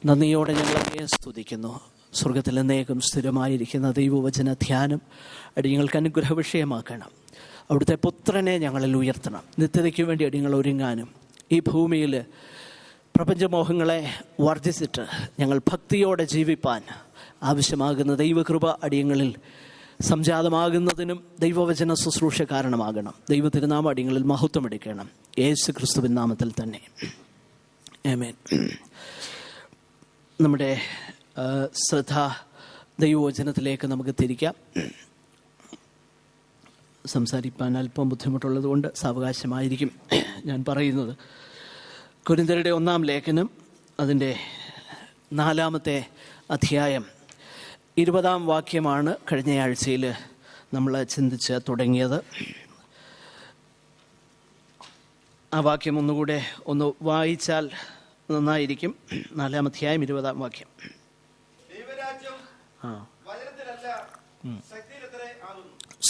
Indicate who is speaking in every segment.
Speaker 1: നന്ദിയോടെ ഞങ്ങളെ സ്തുതിക്കുന്നു. സ്വർഗത്തിൽ എന്നേക്കും സ്ഥിരമായിരിക്കുന്ന ദൈവവചന ധ്യാനം അടിയങ്ങൾക്ക് അനുഗ്രഹ വിഷയമാക്കണം. അവിടുത്തെ പുത്രനെ ഞങ്ങളിൽ ഉയർത്തണം. നിത്യതയ്ക്ക് വേണ്ടി അടിയങ്ങൾ ഒരുങ്ങാനും ഈ ഭൂമിയിൽ പ്രപഞ്ചമോഹങ്ങളെ വർദ്ധിച്ചിട്ട് ഞങ്ങൾ ഭക്തിയോടെ ജീവിപ്പാൻ ആവശ്യമാകുന്ന ദൈവകൃപ അടിയങ്ങളിൽ സംജാതമാകുന്നതിനും ദൈവവചന ശുശ്രൂഷ കാരണമാകണം. ദൈവതിരുനാമ അടിയങ്ങളിൽ മഹത്വം എടുക്കണം. യേശു ക്രിസ്തുവിൻ നാമത്തിൽ തന്നെ ആമേൻ. നമ്മുടെ ശ്രദ്ധ ദൈവവചനത്തിലേക്ക് നമുക്ക് തിരിക്കാം. സംസാരിക്കാൻ അല്പം ബുദ്ധിമുട്ടുള്ളത് കൊണ്ട് സാവകാശമായിരിക്കും ഞാൻ പറയുന്നത്. കൊരിന്ത്യരുടെ 1-ാം ലേഖനം അതിൻ്റെ 4-ാമത്തെ അധ്യായം 20-ാം വാക്യമാണ് കഴിഞ്ഞ ആഴ്ചയിൽ നമ്മൾ ചിന്തിച്ച് തുടങ്ങിയത്. ആ വാക്യം ഒന്നുകൂടെ ഒന്ന് വായിച്ചാൽ നന്നായിരിക്കും. 4-ാം അധ്യായം 20-ാം വാക്യം.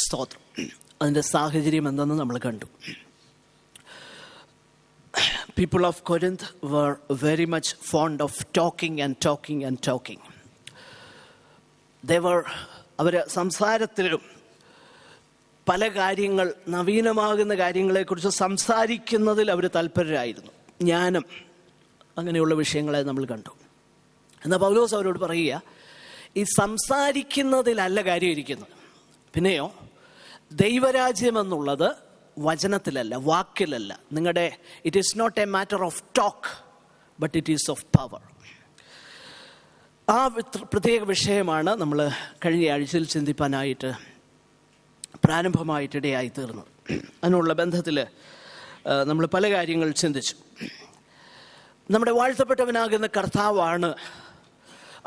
Speaker 1: സ്തോത്രം. അതിൻ്റെ സാഹചര്യം എന്തെന്ന് നമ്മൾ കണ്ടു. People of Corinth were very much fond of talking. അവർ സംസാരത്തിലും പല കാര്യങ്ങൾ, നവീനമാകുന്ന കാര്യങ്ങളെക്കുറിച്ച് സംസാരിക്കുന്നതിൽ അവർ തൽപരരായിരുന്നു. ജ്ഞാനം, അങ്ങനെയുള്ള വിഷയങ്ങളെ നമ്മൾ കണ്ടു. എന്നാൽ പൗലോസ് അവരോട് പറയുക, ഈ സംസാരിക്കുന്നതിലല്ല കാര്യം ഇരിക്കുന്നത്. പിന്നെയോ ദൈവരാജ്യം എന്നുള്ളത് വചനത്തിലല്ല, വാക്കിലല്ല. നിങ്ങളുടെ it is not a matter of talk, but it is of power. ആ പ്രത്യേക വിഷയമാണ് നമ്മൾ കഴിഞ്ഞ ആഴ്ചയിൽ ചിന്തിപ്പാനായിട്ട് പ്രാരംഭമായിട്ടിടയായി തീർന്നത്. അതിനുള്ള ബന്ധത്തിൽ നമ്മൾ പല കാര്യങ്ങൾ ചിന്തിച്ചു. നമ്മുടെ വാഴ്ത്തപ്പെട്ടവനാകുന്ന കർത്താവാണ്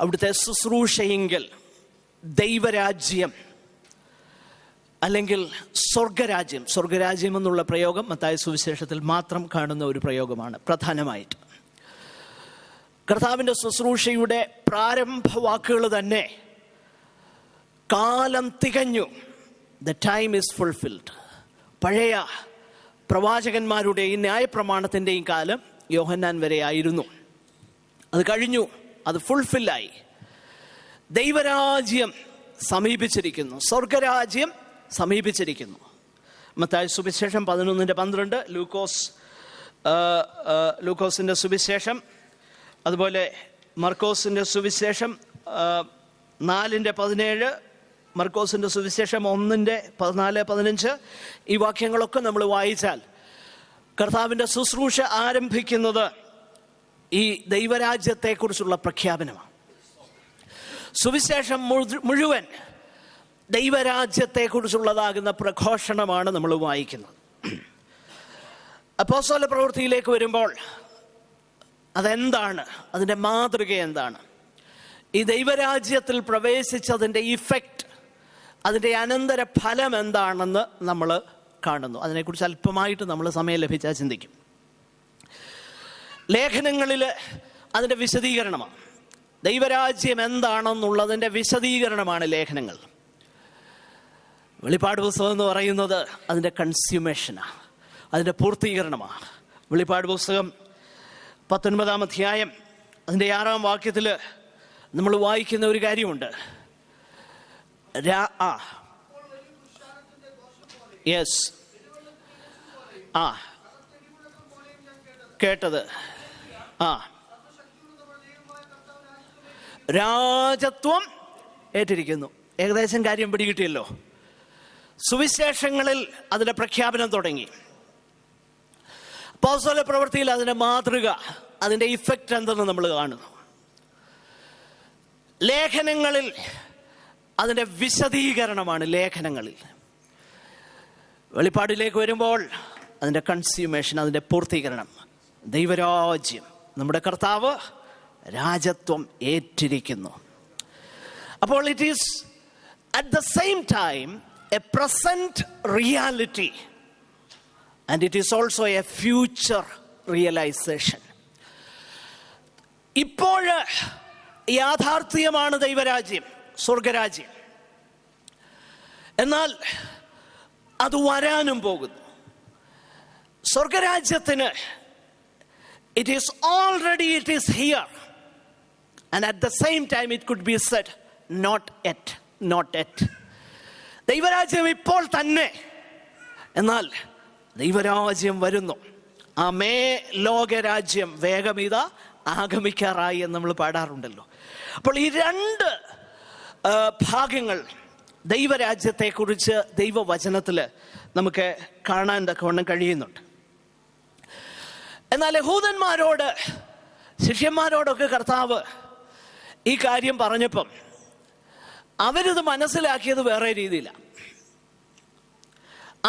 Speaker 1: അവിടുത്തെ ശുശ്രൂഷയെങ്കിൽ ദൈവരാജ്യം അല്ലെങ്കിൽ സ്വർഗരാജ്യം എന്നുള്ള പ്രയോഗം മത്തായി സുവിശേഷത്തിൽ മാത്രം കാണുന്ന ഒരു പ്രയോഗമാണ്. പ്രധാനമായിട്ട് കർത്താവിൻ്റെ ശുശ്രൂഷയുടെ പ്രാരംഭ വാക്കുകൾ തന്നെ കാലം തികഞ്ഞു, ദ ടൈം ഈസ് ഫുൾഫിൽഡ്. പഴയ പ്രവാചകന്മാരുടെയും ന്യായപ്രമാണത്തിൻ്റെയും കാലം യോഹന്നാൻ വരെ ആയിരുന്നു. അത് കഴിഞ്ഞു, അത് ഫുൾഫില്ലായി. ദൈവരാജ്യം സമീപിച്ചിരിക്കുന്നു, സ്വർഗരാജ്യം സമീപിച്ചിരിക്കുന്നു. മത്തായി സുവിശേഷം 11:12, ലൂക്കോസിൻ്റെ സുവിശേഷം, അതുപോലെ മർക്കോസിൻ്റെ സുവിശേഷം 4:17, മർക്കോസിൻ്റെ സുവിശേഷം 1:14-15. ഈ വാക്യങ്ങളൊക്കെ നമ്മൾ വായിച്ചാൽ കർത്താവിൻ്റെ ശുശ്രൂഷ ആരംഭിക്കുന്നത് ഈ ദൈവരാജ്യത്തെക്കുറിച്ചുള്ള പ്രഖ്യാപനമാണ്. സുവിശേഷം മുഴുവൻ ദൈവരാജ്യത്തെക്കുറിച്ചുള്ളതാകുന്ന പ്രഘോഷണമാണ് നമ്മൾ വായിക്കുന്നത്. അപ്പോസ്തല പ്രവൃത്തിയിലേക്ക് വരുമ്പോൾ അതെന്താണ്, അതിൻ്റെ മാതൃക എന്താണ്, ഈ ദൈവരാജ്യത്തിൽ പ്രവേശിച്ചതിൻ്റെ ഇഫക്റ്റ്, അതിൻ്റെ അനന്തര ഫലം എന്താണെന്ന് നമ്മൾ കാണുന്നു. അതിനെക്കുറിച്ച് അല്പമായിട്ട് നമ്മൾ സമയം ലഭിച്ചാൽ ചിന്തിക്കും. ലേഖനങ്ങളിൽ അതിൻ്റെ വിശദീകരണമാണ്. ദൈവരാജ്യം എന്താണെന്നുള്ളതിൻ്റെ വിശദീകരണമാണ് ലേഖനങ്ങൾ. വെളിപ്പാട് പുസ്തകം എന്ന് പറയുന്നത് അതിൻ്റെ കൺസ്യൂമേഷനാണ്, അതിൻ്റെ പൂർത്തീകരണമാണ്. വെളിപ്പാട് പുസ്തകം 19-ാം അധ്യായം അതിൻ്റെ 6-ാം വാക്യത്തിൽ നമ്മൾ വായിക്കുന്ന ഒരു കാര്യമുണ്ട്. കേട്ടത് രാജത്വം ഏറ്റിരിക്കുന്നു. ഏകദേശം കാര്യം പിടികിട്ടിയല്ലോ. സുവിശേഷങ്ങളിൽ അതിൻ്റെ പ്രഖ്യാപനം തുടങ്ങി. അപ്പോസ്തല പ്രവൃത്തിയിൽ അതിൻ്റെ മാതൃക, അതിൻ്റെ ഇഫക്റ്റ് എന്തെന്ന് നമ്മൾ കാണുന്നു. ലേഖനങ്ങളിൽ അതിൻ്റെ വിശദീകരണമാണ്. ലേഖനങ്ങളിൽ വെളിപ്പാടിലേക്ക് വരുമ്പോൾ അതിൻ്റെ കൺസ്യൂമേഷൻ, അതിൻ്റെ പൂർത്തീകരണം. ദൈവരാജ്യം, നമ്മുടെ കർത്താവ് രാജത്വം ഏറ്റിരിക്കുന്നു. അപ്പോൾ it is at the same time a present reality and it is also a future realization. ഇപ്പോൾ യാഥാർത്ഥ്യമാണ് ദൈവരാജ്യം, സ്വർഗരാജ്യം. എന്നാൽ അത് വരാനും പോകുന്നു. സ്വർഗരാജ്യത്തിന് it is here. And at the same time it could be said, not yet, not yet. ദൈവരാജ്യം ഇപ്പോൾ തന്നെ, എന്നാൽ ദൈവരാജ്യം വരുന്നു. ആമേ ലോകരാജ്യം വേഗമിത ആഗമിക്കാറായി എന്ന് നമ്മൾ പാടാറുണ്ടല്ലോ. അപ്പോൾ ഈ രണ്ട് ഭാഗങ്ങൾ ദൈവരാജ്യത്തെക്കുറിച്ച് ദൈവവചനത്തിൽ നമുക്ക് കാണാൻ തക്കവണ്ണം കഴിയുന്നുണ്ട്. എന്നാൽ യഹൂദന്മാരോട്, ശിഷ്യന്മാരോടൊക്കെ കർത്താവ് ഈ കാര്യം പറഞ്ഞപ്പം അവരിത് മനസ്സിലാക്കിയത് വേറെ രീതിയിലാണ്.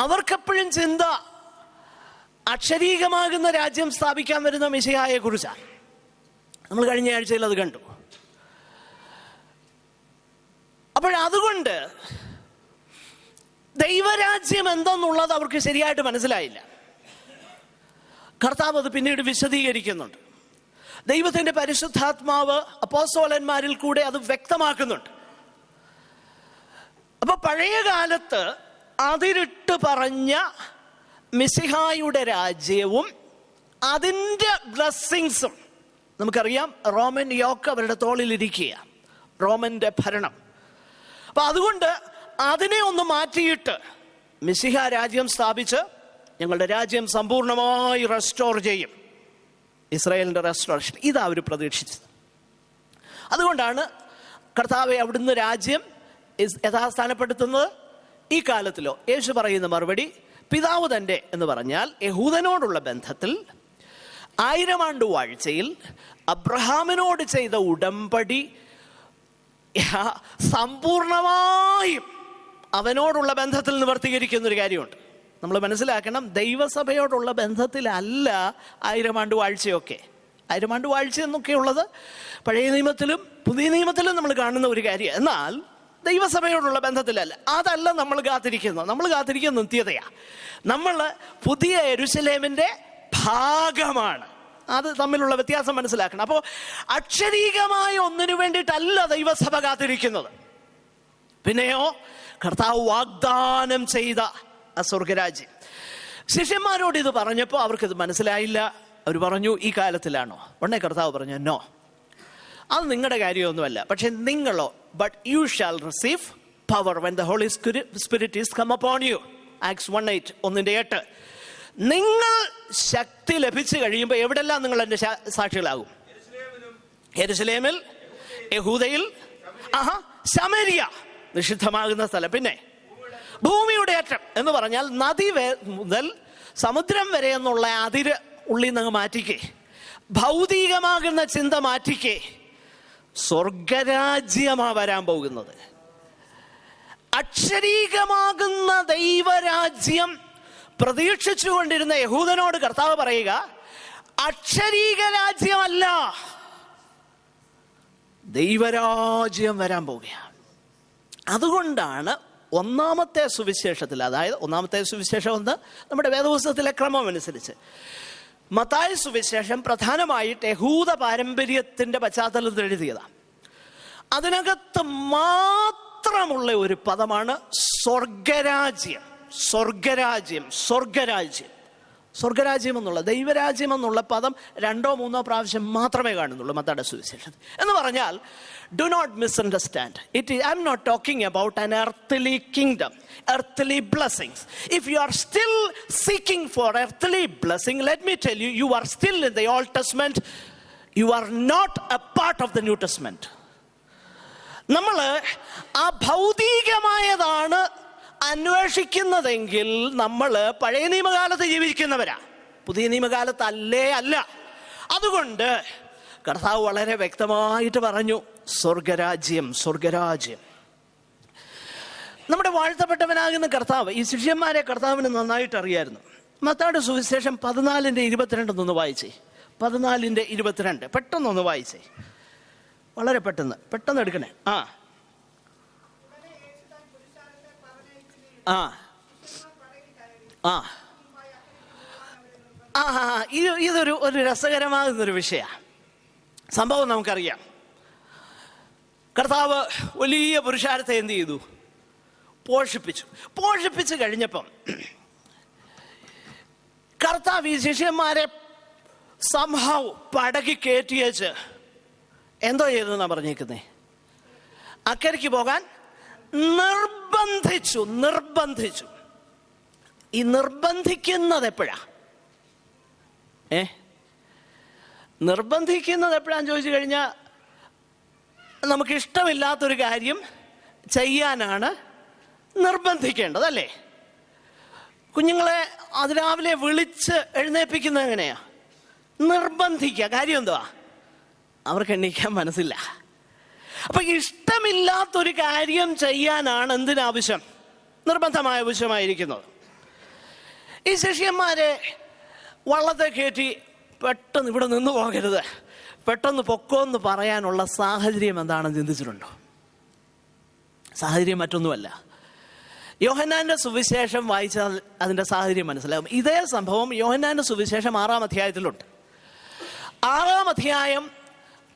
Speaker 1: അവർക്കെപ്പോഴും ചിന്ത അക്ഷരീകമാകുന്ന രാജ്യം സ്ഥാപിക്കാൻ വരുന്ന മെശിഹായെ കുറിച്ചാണ്. നമ്മൾ കഴിഞ്ഞ ആഴ്ചയിൽ അത് കണ്ടു. അപ്പോഴതുകൊണ്ട് ദൈവരാജ്യം എന്തെന്നുള്ളത് അവർക്ക് ശരിയായിട്ട് മനസ്സിലായില്ല. കർത്താവ് അത് പിന്നീട് വിശദീകരിക്കുന്നുണ്ട്. ദൈവത്തിൻ്റെ പരിശുദ്ധാത്മാവ് അപ്പോസ്തലന്മാരിൽ കൂടെ അത് വ്യക്തമാക്കുന്നുണ്ട്. അപ്പൊ പഴയ കാലത്ത് അതിരിട്ട് പറഞ്ഞ മിശിഹായുടെ രാജ്യവും അതിൻ്റെ ബ്ലെസ്സിങ്സും നമുക്കറിയാം. റോമൻ യോക്ക് അവരുടെ തോളിലിരിക്കുക, റോമൻ്റെ ഭരണം. അപ്പൊ അതുകൊണ്ട് അതിനെ ഒന്ന് മാറ്റിയിട്ട് മിശിഹ രാജ്യം സ്ഥാപിച്ച് ഞങ്ങളുടെ രാജ്യം സമ്പൂർണമായി റെസ്റ്റോർ ചെയ്യും, ഇസ്രായേലിൻ്റെ റെസ്റ്റോറേഷൻ. ഇതാ അവർ പ്രതീക്ഷിച്ചത്. അതുകൊണ്ടാണ് കർത്താവെ അവിടുന്ന് രാജ്യം യഥാസ്ഥാനപ്പെടുത്തുന്നത്. ഈ കാലത്തിലോ യേശു പറയുന്ന മറുപടി, പിതാവ് തൻ്റെ എന്ന് പറഞ്ഞാൽ യഹൂദനോടുള്ള ബന്ധത്തിൽ 1000 ആണ്ട് വാഴ്ചയിൽ അബ്രഹാമിനോട് ചെയ്ത ഉടമ്പടി സമ്പൂർണമായും അവനോടുള്ള ബന്ധത്തിൽ നിവർത്തീകരിക്കുന്നൊരു കാര്യമുണ്ട്. നമ്മൾ മനസ്സിലാക്കണം, ദൈവസഭയോടുള്ള ബന്ധത്തിലല്ല 1000 ആണ്ട് വാഴ്ചയൊക്കെ. 1000 ആണ്ട് വാഴ്ച എന്നൊക്കെയുള്ളത് പഴയ നിയമത്തിലും പുതിയ നിയമത്തിലും നമ്മൾ കാണുന്ന ഒരു കാര്യം. എന്നാൽ ദൈവസഭയോടുള്ള ബന്ധത്തിലല്ല. അതല്ല നമ്മൾ കാത്തിരിക്കുന്നത്. നമ്മൾ കാത്തിരിക്കുന്ന നിത്യതയാണ്. നമ്മൾ പുതിയ യെരൂശലേമിൻ്റെ ഭാഗമാണ്. അത് തമ്മിലുള്ള വ്യത്യാസം മനസ്സിലാക്കണം. അപ്പോൾ അക്ഷരീകമായ ഒന്നിനു വേണ്ടിയിട്ടല്ല ദൈവസഭ കാത്തിരിക്കുന്നത്. പിന്നെയോ കർത്താവ് വാഗ്ദാനം ചെയ്ത ആ സ്വർഗരാജ്യം. ശിഷ്യന്മാരോട് ഇത് പറഞ്ഞപ്പോൾ അവർക്കിത് മനസ്സിലായില്ല. അവർ പറഞ്ഞു, ഈ കാലത്തിലാണോ? ഉടനെ കർത്താവ് പറഞ്ഞു, നോ, അത് നിങ്ങളുടെ കാര്യമൊന്നുമല്ല. പക്ഷെ നിങ്ങളോ, but you shall receive power when the holy spirit is come upon you. Acts 1:8. നിങ്ങൾ ശക്തി ലഭിച്ചു കഴിയുമ്പോൾ എവിടെല്ലാം നിങ്ങൾ എൻ്റെ സാക്ഷികളാകും? യെരൂശലേമിൽ, യഹൂദയിൽ, ശമരിയ, നിഷിദ്ധമാകുന്ന സ്ഥലം, പിന്നെ ഭൂമിയുടെ അറ്റം എന്ന് പറഞ്ഞാൽ നദി മുതൽ സമുദ്രം വരെ എന്നുള്ള അതിര് ഉള്ളിൽ നിന്ന് മാറ്റിക്കേ, ഭൗതികമാകുന്ന ചിന്ത മാറ്റിക്കേ. സ്വർഗരാജ്യമാ വരാൻ പോകുന്നത്. അക്ഷരീകമാകുന്ന ദൈവരാജ്യം പ്രതീക്ഷിച്ചുകൊണ്ടിരുന്ന യഹൂദനോട് കർത്താവ് പറയുക, അക്ഷരീക രാജ്യമല്ല, ദൈവരാജ്യം വരാൻ പോവുകയാണ്. അതുകൊണ്ടാണ് ഒന്നാമത്തെ സുവിശേഷത്തിൽ, അതായത് ഒന്നാമത്തെ സുവിശേഷം എന്ന് നമ്മുടെ വേദപുസ്തകത്തിലെ ക്രമം അനുസരിച്ച്, മത്തായി സുവിശേഷം പ്രധാനമായിട്ട് യഹൂദ പാരമ്പര്യത്തിൻ്റെ പശ്ചാത്തലത്തിൽ എഴുതിയതാണ്. അതിനകത്ത് മാത്രമുള്ള ഒരു പദമാണ് സ്വർഗരാജ്യം. സ്വർഗരാജ്യം, സ്വർഗരാജ്യം, സ്വർഗരാജ്യം എന്നുള്ള, ദൈവരാജ്യം എന്നുള്ള പദം 2 or 3 പ്രാവശ്യം മാത്രമേ കാണുന്നുള്ളൂ മത്തായിയുടെ സുവിശേഷത്തിൽ. എന്ന് പറഞ്ഞാൽ, do not misunderstand it. I am not talking about an earthly kingdom, earthly blessings. If you are still seeking for earthly blessing, let me tell you, you are still in the Old Testament. You are not a part of the New Testament. നമ്മൾ ആ ഭൗതികമായതാണ് അന്വേഷിക്കുന്നതെങ്കിൽ നമ്മൾ പഴയ നിയമകാലത്ത് ജീവിക്കുന്നവരാ, പുതിയ നിയമകാലത്ത് അല്ല. അതുകൊണ്ട് കർത്താവ് വളരെ വ്യക്തമായിട്ട് പറഞ്ഞു, സ്വർഗരാജ്യം, സ്വർഗരാജ്യം. നമ്മുടെ വാഴ്ത്തപ്പെട്ടവനാകുന്ന കർത്താവ് ഈ ശിഷ്യന്മാരെ കർത്താവിന് നന്നായിട്ട് അറിയായിരുന്നു. മത്തായിയുടെ സുവിശേഷം 14:22 വായിച്ചേ. 14:22 പെട്ടെന്നൊന്ന് വായിച്ചേ, വളരെ പെട്ടെന്ന് എടുക്കണേ. ഇതൊരു രസകരമാകുന്നൊരു വിഷയമാണ്. സംഭവം നമുക്കറിയാം. കർത്താവ് വലിയ പുരുഷാരത്തെ എന്ത് ചെയ്തു? പോഷിപ്പിച്ചു കഴിഞ്ഞപ്പം കർത്താവ് ഈ ശിഷ്യന്മാരെ സംഭവം പടകി കയറ്റിയേച്ച് എന്തോ ചെയ്തെന്നാ പറഞ്ഞേക്കുന്നേ? അക്കരയ്ക്ക് പോകാൻ നിർബന്ധിച്ചു. ഈ നിർബന്ധിക്കുന്നത് എപ്പോഴാ? നിർബന്ധിക്കുന്നത് എപ്പോഴാന്ന് ചോദിച്ചു കഴിഞ്ഞാൽ, നമുക്കിഷ്ടമില്ലാത്തൊരു കാര്യം ചെയ്യാനാണ് നിർബന്ധിക്കേണ്ടത്, അല്ലേ? കുഞ്ഞുങ്ങളെ അതിരാവിലെ വിളിച്ച് എഴുന്നേൽപ്പിക്കുന്നത് എങ്ങനെയാ? നിർബന്ധിക്കുക. കാര്യം എന്തുവാ? അവർക്ക് എണീക്കാൻ മനസ്സില്ല. അപ്പൊ ഇഷ്ടമില്ലാത്തൊരു കാര്യം ചെയ്യാനാണ് എന്തിനാവശ്യം? നിർബന്ധമായ ആവശ്യമായിരിക്കുന്നത്. ഈ ശിഷ്യന്മാരെ വള്ളത്തെ കയറ്റി പെട്ടെന്ന് ഇവിടെ നിന്ന് പോകരുത്, പെട്ടെന്ന് പൊക്കോന്ന് പറയാനുള്ള സാഹചര്യം എന്താണെന്ന് ചിന്തിച്ചിട്ടുണ്ടോ? സാഹചര്യം മറ്റൊന്നുമല്ല. യോഹന്നാന്റെ സുവിശേഷം വായിച്ചാൽ അതിന്റെ സാഹചര്യം മനസ്സിലാകും. ഇതേ സംഭവം യോഹന്നാന്റെ സുവിശേഷം 6-ാം അധ്യായത്തിലുണ്ട്. 6-ാം അധ്യായം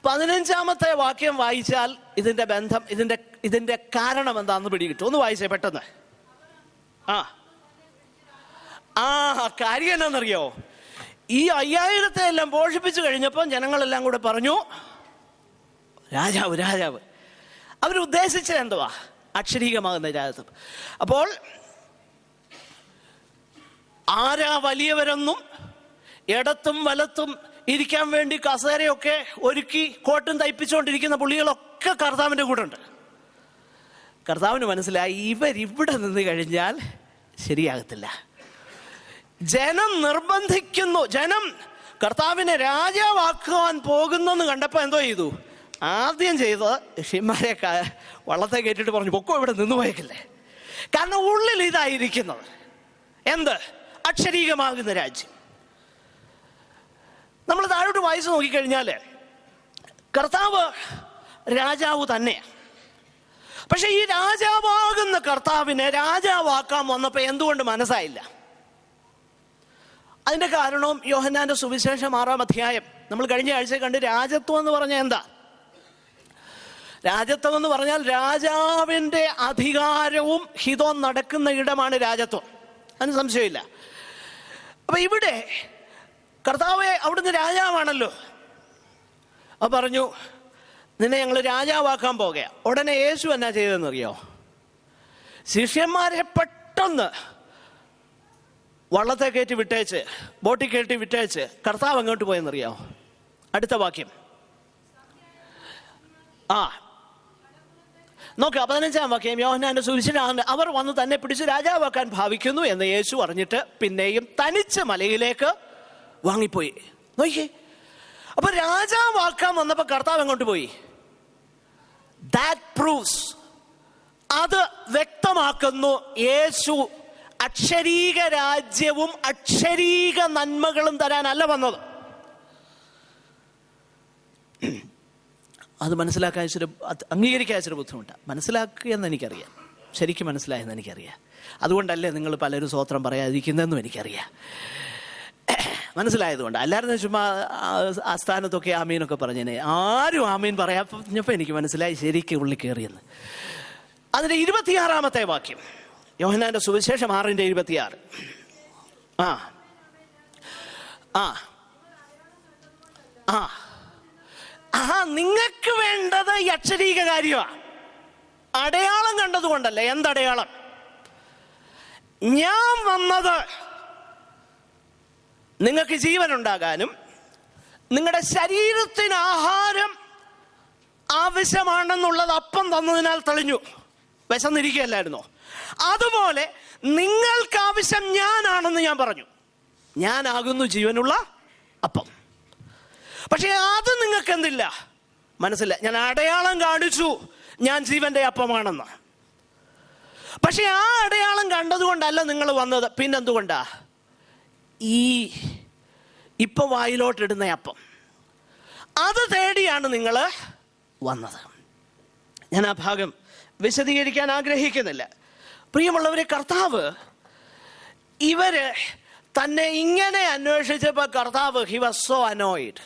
Speaker 1: 15-ാമത്തെ വാക്യം വായിച്ചാൽ ഇതിന്റെ ബന്ധം, ഇതിന്റെ കാരണം എന്താണെന്ന് പിടികിട്ടും. ഒന്ന് വായിച്ചേ പെട്ടെന്ന്. കാര്യം എന്നാന്നറിയോ? ഈ 5000 എല്ലാം പോഷിപ്പിച്ചു കഴിഞ്ഞപ്പോൾ ജനങ്ങളെല്ലാം കൂടെ പറഞ്ഞു, രാജാവ്. അവരുദ്ദേശിച്ചത് എന്തുവാ? അക്ഷരീകമാകുന്ന രാജത്വം. അപ്പോൾ ആരാ വലിയവരെന്നും ഇടത്തും വലത്തും ഇരിക്കാൻ വേണ്ടി കസേരയൊക്കെ ഒരുക്കി കോട്ടും തയ്പ്പിച്ചുകൊണ്ടിരിക്കുന്ന പുള്ളികളൊക്കെ കർത്താവിൻ്റെ കൂടെ ഉണ്ട്. കർത്താവിന് മനസ്സിലായി ഇവരിവിടെ നിന്ന് കഴിഞ്ഞാൽ ശരിയാകത്തില്ല. ജനം നിർബന്ധിക്കുന്നു, ജനം കർത്താവിനെ രാജാവാക്കുവാൻ പോകുന്നെന്ന് കണ്ടപ്പോൾ എന്തോ ചെയ്തു? ആദ്യം ചെയ്ത് ശിഷ്യന്മാരെ വള്ളത്തെ കയറ്റിട്ട് പറഞ്ഞു, പൊക്കോ, ഇവിടെ നിന്ന് പോയേക്കില്ലേ. കാരണം ഉള്ളിൽ ഇതായിരിക്കുന്നത് എന്ത്? അക്ഷരീകമാകുന്ന രാജ്യം. നമ്മൾ താഴോട്ട് വായിച്ചു നോക്കിക്കഴിഞ്ഞാൽ കർത്താവ് രാജാവ് തന്നെയാണ്. പക്ഷെ ഈ രാജാവാകുന്ന കർത്താവിനെ രാജാവാക്കാൻ വന്നപ്പോൾ എന്തുകൊണ്ട് മനസ്സായില്ല? അതിന്റെ കാരണവും യോഹന്നാന്റെ സുവിശേഷം 6-ാം അധ്യായം നമ്മൾ കഴിഞ്ഞ ആഴ്ച കണ്ട്. രാജത്വം എന്ന് പറഞ്ഞാൽ എന്താ? രാജത്വം എന്ന് പറഞ്ഞാൽ രാജാവിന്റെ അധികാരവും ഹിതവും നടക്കുന്ന ഇടമാണ് രാജത്വം. അതിന് സംശയമില്ല. അപ്പൊ ഇവിടെ കർത്താവെ അവിടുന്ന് രാജാവാണല്ലോ. അപ്പൊ പറഞ്ഞു, നിന്നെ ഞങ്ങൾ രാജാവാക്കാൻ പോകുക. ഉടനെ യേശു എന്നാ ചെയ്തതെന്നറിയോ? ശിഷ്യന്മാരെ പെട്ടെന്ന് വള്ളത്തെ കയറ്റി വിട്ടേച്ച്, ബോട്ടിൽ കയറ്റി വിട്ടേച്ച് കർത്താവ് അങ്ങോട്ട് പോയെന്നറിയാമോ? അടുത്ത വാക്യം നോക്കുക, 15-ാം വാക്യം യോഹന്നാന്റെ സുവിശേഷം. അവർ വന്ന് തന്നെ പിടിച്ച് രാജാവാക്കാൻ ഭാവിക്കുന്നു എന്ന് യേശു അറിഞ്ഞിട്ട് പിന്നെയും തനിച്ച് മലയിലേക്ക് വാങ്ങിപ്പോയി. നോക്കിയേ, അപ്പൊ രാജാവാക്കാൻ വന്നപ്പോ കർത്താവ് എങ്ങോട്ട് പോയി? ദാറ്റ് പ്രൂവ്സ്, അത് വ്യക്തമാക്കുന്നു യേശു അക്ഷരീക രാജ്യവും അക്ഷരീക നന്മകളും തരാനല്ല വന്നത്. അത് മനസ്സിലാക്കാൻ ഇച്ചിരി, അംഗീകരിക്കാൻ ഇച്ചിരി ബുദ്ധിമുട്ടാണ്. മനസ്സിലാക്കിയെന്ന് എനിക്കറിയാം, ശരിക്കും മനസ്സിലായെന്ന് എനിക്കറിയാം. അതുകൊണ്ടല്ലേ നിങ്ങൾ പലരും സ്വോത്രം പറയാതിരിക്കുന്നതെന്നും എനിക്കറിയാം. മനസ്സിലായതുകൊണ്ട്. അല്ലായിരുന്നു ചുമ്മാ ആസ്ഥാനത്തൊക്കെ ആമീനൊക്കെ പറഞ്ഞേനെ, ആരും ആമീൻ പറയാഞ്ഞപ്പോൾ എനിക്ക് മനസ്സിലായി ശരിക്കും ഉള്ളിൽ കയറിയെന്ന്. അതിന്റെ 26-ാമത്തെ വാക്യം യോഹന്നാന്റെ സുവിശേഷം 6:26. നിങ്ങൾക്ക് വേണ്ടത് ഈ അക്ഷരീക കാര്യമാണ്. അടയാളം കണ്ടതുകൊണ്ടല്ല. എന്തടയാളം? ഞാൻ വന്നത് നിങ്ങൾക്ക് ജീവൻ ഉണ്ടാകാനും നിങ്ങളുടെ ശരീരത്തിന് ആഹാരം ആവശ്യമാണെന്നുള്ളത് അപ്പം തന്നതിനാൽ തെളിഞ്ഞു. വിശന്നിരിക്കുകയല്ലായിരുന്നോ? അതുപോലെ നിങ്ങൾക്ക് ആവശ്യം ഞാനാണെന്ന് ഞാൻ പറഞ്ഞു. ഞാനാകുന്നു ജീവനുള്ള അപ്പം. പക്ഷെ അത് നിങ്ങൾക്ക് എന്തില്ല, മനസ്സില്ല. ഞാൻ അടയാളം കാണിച്ചു ഞാൻ ജീവന്റെ അപ്പമാണെന്ന്. പക്ഷെ ആ അടയാളം കണ്ടതുകൊണ്ടല്ല നിങ്ങൾ വന്നത്. പിന്നെന്തുകൊണ്ടാ? ഈ ഇപ്പൊ വായിലോട്ടിടുന്ന അപ്പം, അത് തേടിയാണ് നിങ്ങൾ വന്നത്. ഞാൻ ആ ഭാഗം വിശദീകരിക്കാൻ ആഗ്രഹിക്കുന്നില്ല. പ്രിയമുള്ളവരെ, കർത്താവ് ഇവര് തന്നെ ഇങ്ങനെ അന്വേഷിച്ചപ്പോൾ കർത്താവ് ഹി വാസ് സോ അനോയിഡ്.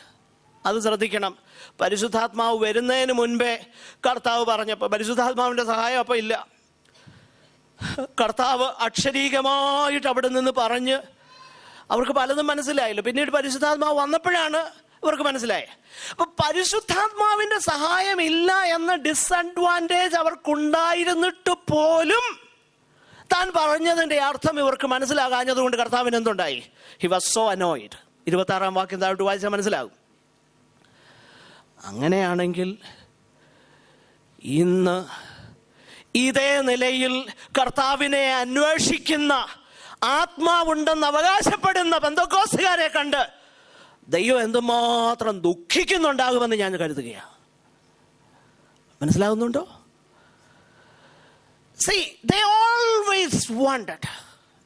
Speaker 1: അത് ശ്രദ്ധിക്കണം. പരിശുദ്ധാത്മാവ് വരുന്നതിന് മുൻപേ കർത്താവ് പറഞ്ഞപ്പോൾ പരിശുദ്ധാത്മാവിന്റെ സഹായം അപ്പം ഇല്ല. കർത്താവ് അക്ഷരീകമായിട്ട് അവിടെ നിന്ന് പറഞ്ഞ് അവർക്ക് പലതും മനസ്സിലായില്ല. പിന്നീട് പരിശുദ്ധാത്മാവ് വന്നപ്പോഴാണ് ഇവർക്ക് മനസ്സിലായി. അപ്പൊ പരിശുദ്ധാത്മാവിന്റെ സഹായം ഇല്ല എന്ന ഡിസഡ്വാൻറ്റേജ് അവർക്കുണ്ടായിരുന്നിട്ട് പോലും താൻ പറഞ്ഞതിന്റെ അർത്ഥം ഇവർക്ക് മനസ്സിലാകാഞ്ഞതുകൊണ്ട് കർത്താവിന് എന്തുണ്ടായി? He was so annoyed. 26 വാക്യം താഴോട്ട് വായിച്ചാൽ മനസ്സിലാകും. അങ്ങനെയാണെങ്കിൽ ഇന്ന് ഇതേ നിലയിൽ കർത്താവിനെ അന്വേഷിക്കുന്ന, ആത്മാവുണ്ടെന്ന് അവകാശപ്പെടുന്ന പെന്തക്കോസ്തുകാരെ കണ്ട് ദൈവം എന്തുമാത്രം ദുഃഖിക്കുന്നുണ്ടാകുമെന്ന് ഞാൻ കരുതുകയാണ്. മനസ്സിലാകുന്നുണ്ടോ? See, they always wanted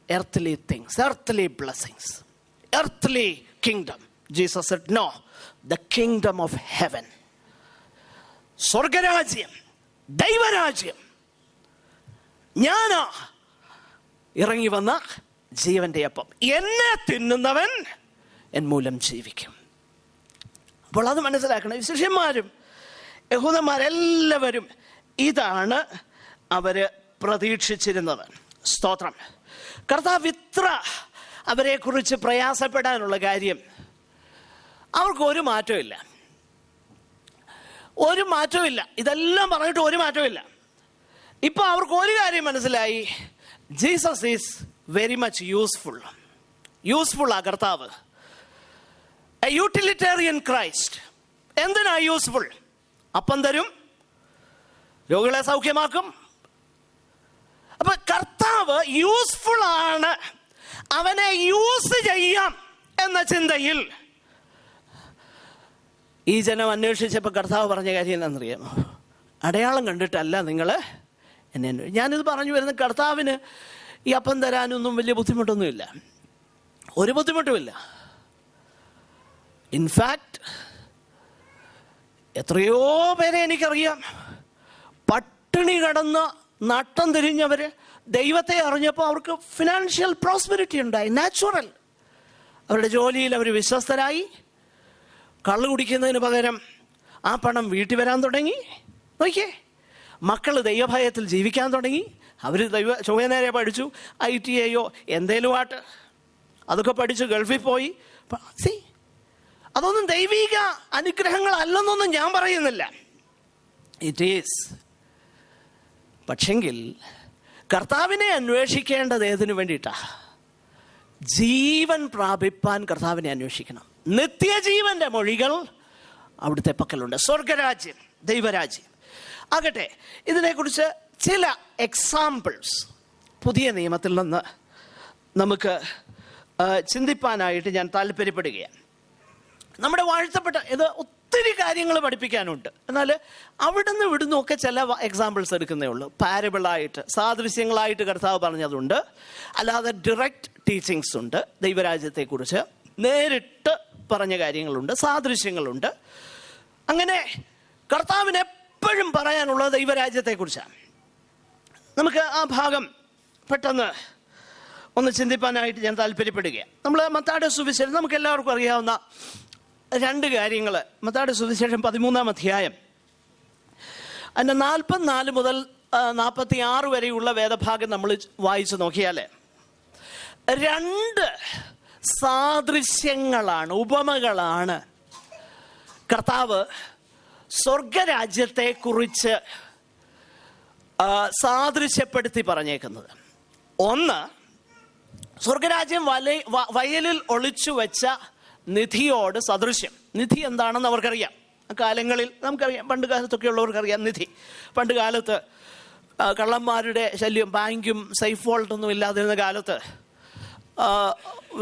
Speaker 1: earthly things, earthly blessings, earthly kingdom. Jesus said, no, the kingdom of heaven. സ്വർഗരാജ്യം, ദൈവരാജ്യം, ഞാനാ ഇറങ്ങി വന്ന ജീവന്റെ അപ്പം, എന്നെ തിന്നുന്നവൻ എൻ മൂലം ജീവിക്കും. അപ്പോൾ അത് മനസ്സിലാക്കണം. ശിഷ്യന്മാരും യഹൂദന്മാരെല്ലാവരും ഇതാണ് അവര് പ്രതീക്ഷിച്ചിരുന്നത്. സ്തോത്രം. കർത്താവ് ഇത്ര അവരെ കുറിച്ച് പ്രയാസപ്പെടാനുള്ള കാര്യം, അവർക്ക് ഒരു മാറ്റമില്ല, ഒരു മാറ്റമില്ല. ഇതെല്ലാം പറഞ്ഞിട്ട് ഒരു മാറ്റമില്ല. ഇപ്പൊ അവർക്ക് ഒരു കാര്യം മനസ്സിലായി, Jesus is very much useful ആ കർത്താവ്. A utilitarian Christ. എന്തിനാ യൂസ്ഫുൾ? അപ്പം തരും, രോഗികളെ സൗഖ്യമാക്കും. അപ്പൊ കർത്താവ് യൂസ്ഫുൾ ആണ്, അവനെ യൂസ് ചെയ്യാം എന്ന ചിന്തയിൽ ഈ ജനം അന്വേഷിച്ചപ്പോൾ കർത്താവ് പറഞ്ഞ കാര്യം എന്താണെന്നറിയാമോ? അടയാളം കണ്ടിട്ടല്ല നിങ്ങൾ എന്നെ. ഞാനിത് പറഞ്ഞു വരുന്ന കർത്താവിന് ഈ അപ്പം തരാനൊന്നും വലിയ ബുദ്ധിമുട്ടൊന്നുമില്ല, ഒരു ബുദ്ധിമുട്ടുമില്ല. ഇൻഫാക്ട് എത്രയോ പേരെ എനിക്കറിയാം, പട്ടിണി കടന്ന് നട്ടം തിരിഞ്ഞവര് ദൈവത്തെ അറിഞ്ഞപ്പോൾ അവർക്ക് ഫിനാൻഷ്യൽ പ്രോസ്പെരിറ്റി ഉണ്ടായി, നാച്ചുറൽ. അവരുടെ ജോലിയിൽ അവർ വിശ്വസ്തരായി. കള്ളു കുടിക്കുന്നതിന് പകരം ആ പണം വീട്ടിൽ വരാൻ തുടങ്ങി. നോക്കിയേ, മക്കൾ ദൈവഭയത്തിൽ ജീവിക്കാൻ തുടങ്ങി. അവർ ചൊവ്വ നേരെ പഠിച്ചു, ITA എന്തേലും ആട്ട്, അതൊക്കെ പഠിച്ച് ഗൾഫിൽ പോയി. അതൊന്നും ദൈവിക അനുഗ്രഹങ്ങളല്ലെന്നൊന്നും ഞാൻ പറയുന്നില്ല, ഇറ്റ് ഈസ്. പക്ഷെങ്കിൽ കർത്താവിനെ അന്വേഷിക്കേണ്ടത് ഏതിനു വേണ്ടിയിട്ടാ? ജീവൻ പ്രാപിപ്പാൻ കർത്താവിനെ അന്വേഷിക്കണം. നിത്യജീവന്റെ മൊഴികൾ അവിടുത്തെ പക്കലുണ്ട്. സ്വർഗരാജ്യം, ദൈവരാജ്യം. ആകട്ടെ, ഇതിനെക്കുറിച്ച് ചില എക്സാമ്പിൾസ് പുതിയ നിയമത്തിൽ നിന്ന് നമുക്ക് ചിന്തിപ്പാനായിട്ട് ഞാൻ താല്പര്യപ്പെടുകയാണ്. നമ്മുടെ വാഴ്ത്തപ്പെട്ട ഇത് ഒത്തിരി കാര്യങ്ങൾ പഠിപ്പിക്കാനുണ്ട്. എന്നാൽ അവിടുന്ന് ഇവിടുന്നൊക്കെ ചില എക്സാമ്പിൾസ് എടുക്കുന്നേ ഉള്ളൂ. പാരബിളായിട്ട്, സാദൃശ്യങ്ങളായിട്ട് കർത്താവ് പറഞ്ഞതുണ്ട്, അല്ലാതെ ഡയറക്റ്റ് ടീച്ചിങ്സ് ഉണ്ട്. ദൈവരാജ്യത്തെക്കുറിച്ച് നേരിട്ട് പറഞ്ഞ കാര്യങ്ങളുണ്ട്, സാദൃശ്യങ്ങളുണ്ട്. അങ്ങനെ കർത്താവിന് എപ്പോഴും പറയാനുള്ളത് ദൈവരാജ്യത്തെക്കുറിച്ചാണ്. നമുക്ക് ആ ഭാഗം പെട്ടെന്ന് ഒന്ന് ചിന്തിപ്പാനായിട്ട് ഞാൻ താല്പര്യപ്പെടുകയാണ്. നമ്മൾ മത്തായിയുടെ സുവിശേഷം നമുക്ക് എല്ലാവർക്കും അറിയാവുന്ന 2 കാര്യങ്ങൾ. മത്തായിയുടെ സുവിശേഷം 13-ാം അധ്യായം അതിൻ്റെ 44 മുതൽ 46 വരെയുള്ള വേദഭാഗം നമ്മൾ വായിച്ചു നോക്കിയാൽ 2 സാദൃശ്യങ്ങളാണ്, ഉപമകളാണ് കർത്താവ് സ്വർഗരാജ്യത്തെക്കുറിച്ച് സാദൃശ്യപ്പെടുത്തി പറഞ്ഞേക്കുന്നത്. ഒന്ന്, സ്വർഗരാജ്യം വയലിൽ ഒളിച്ചു വെച്ച നിധിയോട് സദൃശ്യം. നിധി എന്താണെന്ന് അവർക്കറിയാം. കാലങ്ങളിൽ നമുക്കറിയാം, പണ്ട് കാലത്തൊക്കെ ഉള്ളവർക്കറിയാം നിധി. പണ്ട് കാലത്ത് കള്ളന്മാരുടെ ശല്യം, ബാങ്കും സേഫ് വോൾട്ടൊന്നും ഇല്ലാതിരുന്ന കാലത്ത്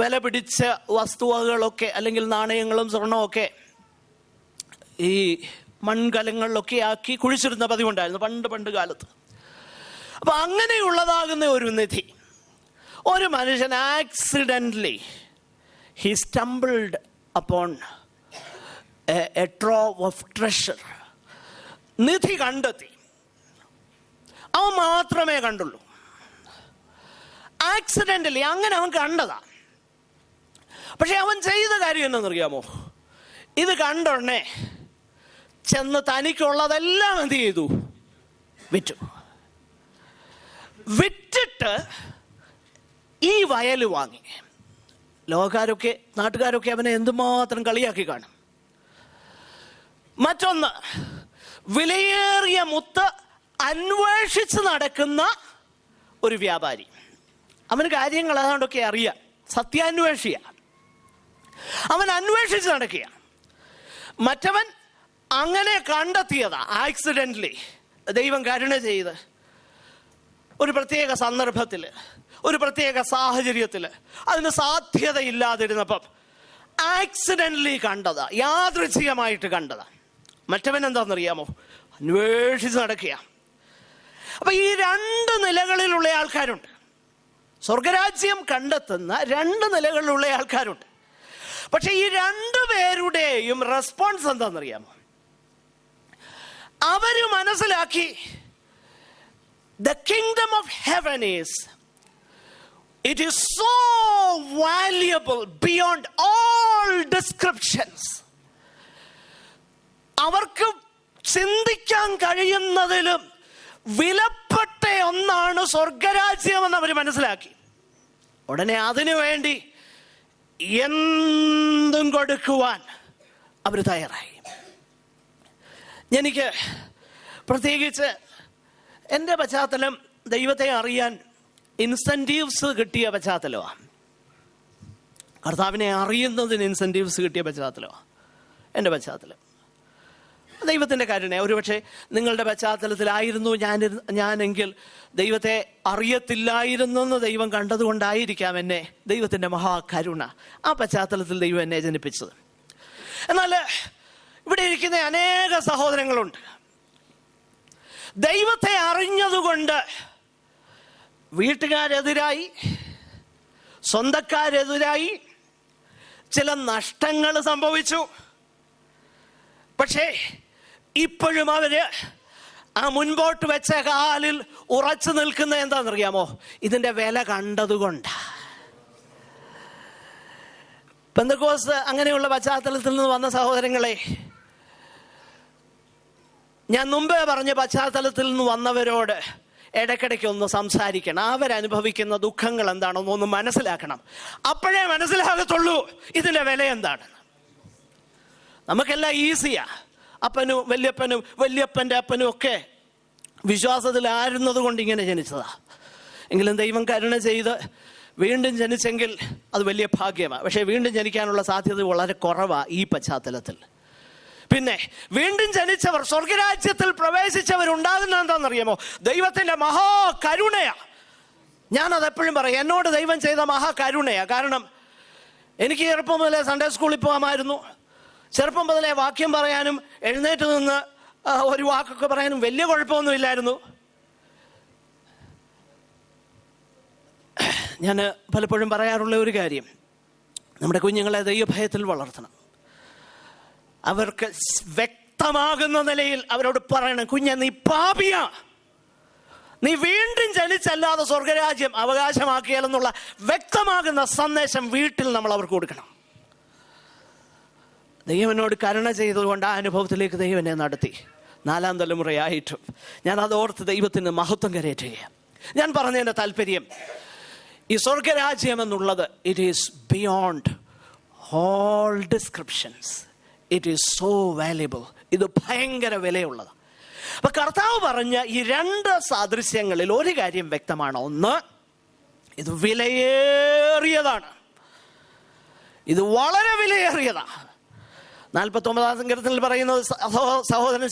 Speaker 1: വില പിടിച്ച വസ്തുവകളൊക്കെ അല്ലെങ്കിൽ നാണയങ്ങളും സ്വർണമൊക്കെ ഈ മൺകലങ്ങളിലൊക്കെ ആക്കി കുഴിച്ചിരുന്ന പതിവുണ്ടായിരുന്നു പണ്ട് കാലത്ത്. അപ്പൊ അങ്ങനെയുള്ളതാകുന്ന ഒരു നിധി ഒരു മനുഷ്യൻ accidentally he stumbled upon a trove of treasure. നിധി കണ്ടെത്തി, അവൻ മാത്രമേ കണ്ടുള്ളൂ. ആക്സിഡന്റലി അങ്ങനെ അവൻ കണ്ടതാ. പക്ഷെ അവൻ ചെയ്ത കാര്യം എന്നറിയാമോ? ഇത് കണ്ടോടനെ ചെന്ന് തനിക്കുള്ളതെല്ലാം എന്ത് ചെയ്തു? വിറ്റിട്ട് ഈ വയൽ വാങ്ങി. ലോകക്കാരൊക്കെ നാട്ടുകാരൊക്കെ അവനെ എന്തുമാത്രം കളിയാക്കി കാണും. മറ്റൊന്ന്, വിലയേറിയ മുത്ത് അന്വേഷിച്ച് നടക്കുന്ന ഒരു വ്യാപാരി. അവന് കാര്യങ്ങൾ ഏതാണ്ടൊക്കെ അറിയാം, സത്യാന്വേഷിയ. അവൻ അന്വേഷിച്ച് നടക്കുക. മറ്റവൻ അങ്ങനെ കണ്ടെത്തിയതാ, ആക്സിഡന്റലി, ദൈവം കരുണ ചെയ്ത് ഒരു പ്രത്യേക സന്ദർഭത്തിൽ, ഒരു പ്രത്യേക സാഹചര്യത്തിൽ, അതിന് സാധ്യതയില്ലാതിരുന്നപ്പം ആക്സിഡന്റലി കണ്ടതാ, യാദൃച്ഛികമായിട്ട് കണ്ടതാ. മറ്റവൻ എന്താണെന്നറിയാമോ? അന്വേഷിച്ച് നടക്കുക. അപ്പൊ ഈ രണ്ട് നിലകളിലുള്ള ആൾക്കാരുണ്ട്. സ്വർഗരാജ്യം കണ്ടെത്തുന്ന രണ്ട് നിലകളിലുള്ള ആൾക്കാരുണ്ട്. പക്ഷെ ഈ രണ്ടു പേരുടെയും റെസ്പോൺസ് എന്താണെന്നറിയാമോ? അവര് മനസ്സിലാക്കി, the kingdom of heaven it is so valuable beyond all descriptions. അവർക്ക് ചിന്തിക്കാൻ കഴിയുന്നതിലും വിലപ്പെട്ട ഒന്നാണ് സ്വർഗരാജ്യം എന്ന് അവർ മനസ്സിലാക്കി. ഉടനെ അതിനു വേണ്ടി എന്തും കൊടുക്കുവാൻ അവർ തയ്യാറായി. എനിക്ക് പ്രത്യേകിച്ച് എൻ്റെ പശ്ചാത്തലം ദൈവത്തെ അറിയാൻ ഇൻസെൻറ്റീവ്സ് കിട്ടിയ പശ്ചാത്തലമാണ്. കർത്താവിനെ അറിയുന്നതിന് ഇൻസെൻറ്റീവ്സ് കിട്ടിയ പശ്ചാത്തലമാണ് എൻ്റെ പശ്ചാത്തലം. ദൈവത്തിൻ്റെ കരുണ. ഒരുപക്ഷെ നിങ്ങളുടെ പശ്ചാത്തലത്തിലായിരുന്നു ഞാനെങ്കിൽ ദൈവത്തെ അറിയത്തില്ലായിരുന്നെന്ന് ദൈവം കണ്ടതുകൊണ്ടായിരിക്കാം എന്നെ ദൈവത്തിൻ്റെ മഹാകരുണ ആ പശ്ചാത്തലത്തിൽ ദൈവം എന്നെ ജനിപ്പിച്ചത്. എന്നാൽ ഇവിടെ ഇരിക്കുന്ന അനേക സഹോദരങ്ങളുണ്ട്, ദൈവത്തെ അറിഞ്ഞതുകൊണ്ട് വീട്ടുകാരെതിരായി, സ്വന്തക്കാരെതിരായി ചില നഷ്ടങ്ങൾ സംഭവിച്ചു. പക്ഷേ ഇപ്പോഴും അവര് ആ മുൻപോട്ട് വെച്ച കാലിൽ ഉറച്ചു നിൽക്കുന്ന എന്താണെന്നറിയാമോ? ഇതിന്റെ വില കണ്ടതുകൊണ്ട്. പെന്തക്കോസ്ത് അങ്ങനെയുള്ള പശ്ചാത്തലത്തിൽ നിന്ന് വന്ന സഹോദരങ്ങളെ, ഞാൻ മുമ്പേ പറഞ്ഞ പശ്ചാത്തലത്തിൽ നിന്ന് വന്നവരോട് ഇടയ്ക്കിടയ്ക്ക് ഒന്ന് സംസാരിക്കണം. അവരനുഭവിക്കുന്ന ദുഃഖങ്ങൾ എന്താണെന്ന് ഒന്ന് മനസ്സിലാക്കണം. അപ്പോഴേ മനസ്സിലാകത്തുള്ളൂ ഇതിന്റെ വില എന്താണെന്ന്. നമുക്കെല്ലാം ഈസിയാ. അപ്പനും വല്യപ്പനും വല്യപ്പൻ്റെ അപ്പനും ഒക്കെ വിശ്വാസത്തിലായിരുന്നത് കൊണ്ട് ഇങ്ങനെ ജനിച്ചതാ. എങ്കിലും ദൈവം കരുണ ചെയ്ത് വീണ്ടും ജനിച്ചെങ്കിൽ അത് വലിയ ഭാഗ്യമാണ്. പക്ഷേ വീണ്ടും ജനിക്കാനുള്ള സാധ്യത വളരെ കുറവാണ് ഈ പശ്ചാത്തലത്തിൽ. പിന്നെ വീണ്ടും ജനിച്ചവർ, സ്വർഗരാജ്യത്തിൽ പ്രവേശിച്ചവരുണ്ടാകുന്ന എന്താണെന്നറിയാമോ? ദൈവത്തിൻ്റെ മഹാകരുണയാ. ഞാനത് എപ്പോഴും പറയും, എന്നോട് ദൈവം ചെയ്ത മഹാകരുണയാ. കാരണം എനിക്ക് ചെറുപ്പം മുതലേ സൺഡേ സ്കൂളിൽ പോകാമായിരുന്നു. ചെറുപ്പം മുതലേ വാക്യം പറയാനും എഴുന്നേറ്റ് നിന്ന് ഒരു വാക്കൊക്കെ പറയാനും വലിയ കുഴപ്പമൊന്നുമില്ലായിരുന്നു. ഞാൻ പലപ്പോഴും പറയാറുള്ള ഒരു കാര്യം, നമ്മുടെ കുഞ്ഞുങ്ങളെ ദൈവഭയത്തിൽ വളർത്തണം. അവർക്ക് വ്യക്തമാകുന്ന നിലയിൽ അവരോട് പറയണം, കുഞ്ഞെ നീ പാപിയാ, നീ വീണ്ടും ജനിച്ചല്ലാതെ സ്വർഗരാജ്യം അവകാശമാക്കിയാലെന്നുള്ള വ്യക്തമാകുന്ന സന്ദേശം വീട്ടിൽ നമ്മൾ അവർക്ക് കൊടുക്കണം. ദൈവം എന്നോട് കരുണ ചെയ്തതുകൊണ്ട് ആ അനുഭവത്തിലേക്ക് ദൈവം എന്നെ നടത്തി. 4-ാം തലമുറയായിട്ടും ഞാൻ അതോർത്ത് ദൈവത്തിന് മഹത്വം കരയറ്റുകയാണ്. ഞാൻ പറഞ്ഞതിൻ്റെ താല്പര്യം, ഈ സ്വർഗരാജ്യം എന്നുള്ളത് it is beyond all descriptions. It is so valuable. ഇത് ഭയങ്കര വിലയുള്ളത്. അപ്പൊ കർത്താവ് പറഞ്ഞ ഈ രണ്ട് സാദൃശ്യങ്ങളിൽ ഒരു കാര്യം വ്യക്തമാണ്. ഒന്ന്, ഇത് വിലയേറിയതാണ്. ഇത് വളരെ വിലയേറിയതാണ്. 49-ാം സങ്കീർത്തനത്തിൽ പറയുന്നത്, സഹോദരൻ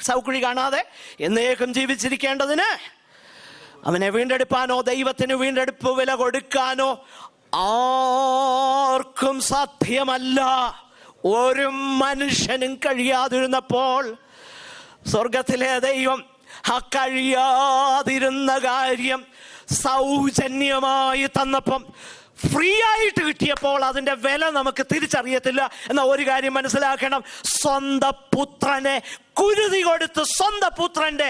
Speaker 1: സൗക്കുഴി കാണാതെ എന്നേക്കും ജീവിച്ചിരിക്കേണ്ടതിന് അവനെ വീണ്ടെടുപ്പാനോ ദൈവത്തിന് വീണ്ടെടുപ്പ് വില കൊടുക്കാനോ ആർക്കും സാധ്യമല്ല. ഒരു മനുഷ്യനും കഴിയാതിരുന്നപ്പോൾ സ്വർഗത്തിലെ ദൈവം ആ കഴിയാതിരുന്ന കാര്യം സൗജന്യമായി തന്നപ്പം, ഫ്രീ ആയിട്ട് കിട്ടിയപ്പോൾ അതിന്റെ വില നമുക്ക് തിരിച്ചറിയത്തില്ല. എന്ന ഒരു കാര്യം മനസ്സിലാക്കണം, സ്വന്തം പുത്രനെ കുരുതി കൊടുത്ത് സ്വന്തം പുത്രന്റെ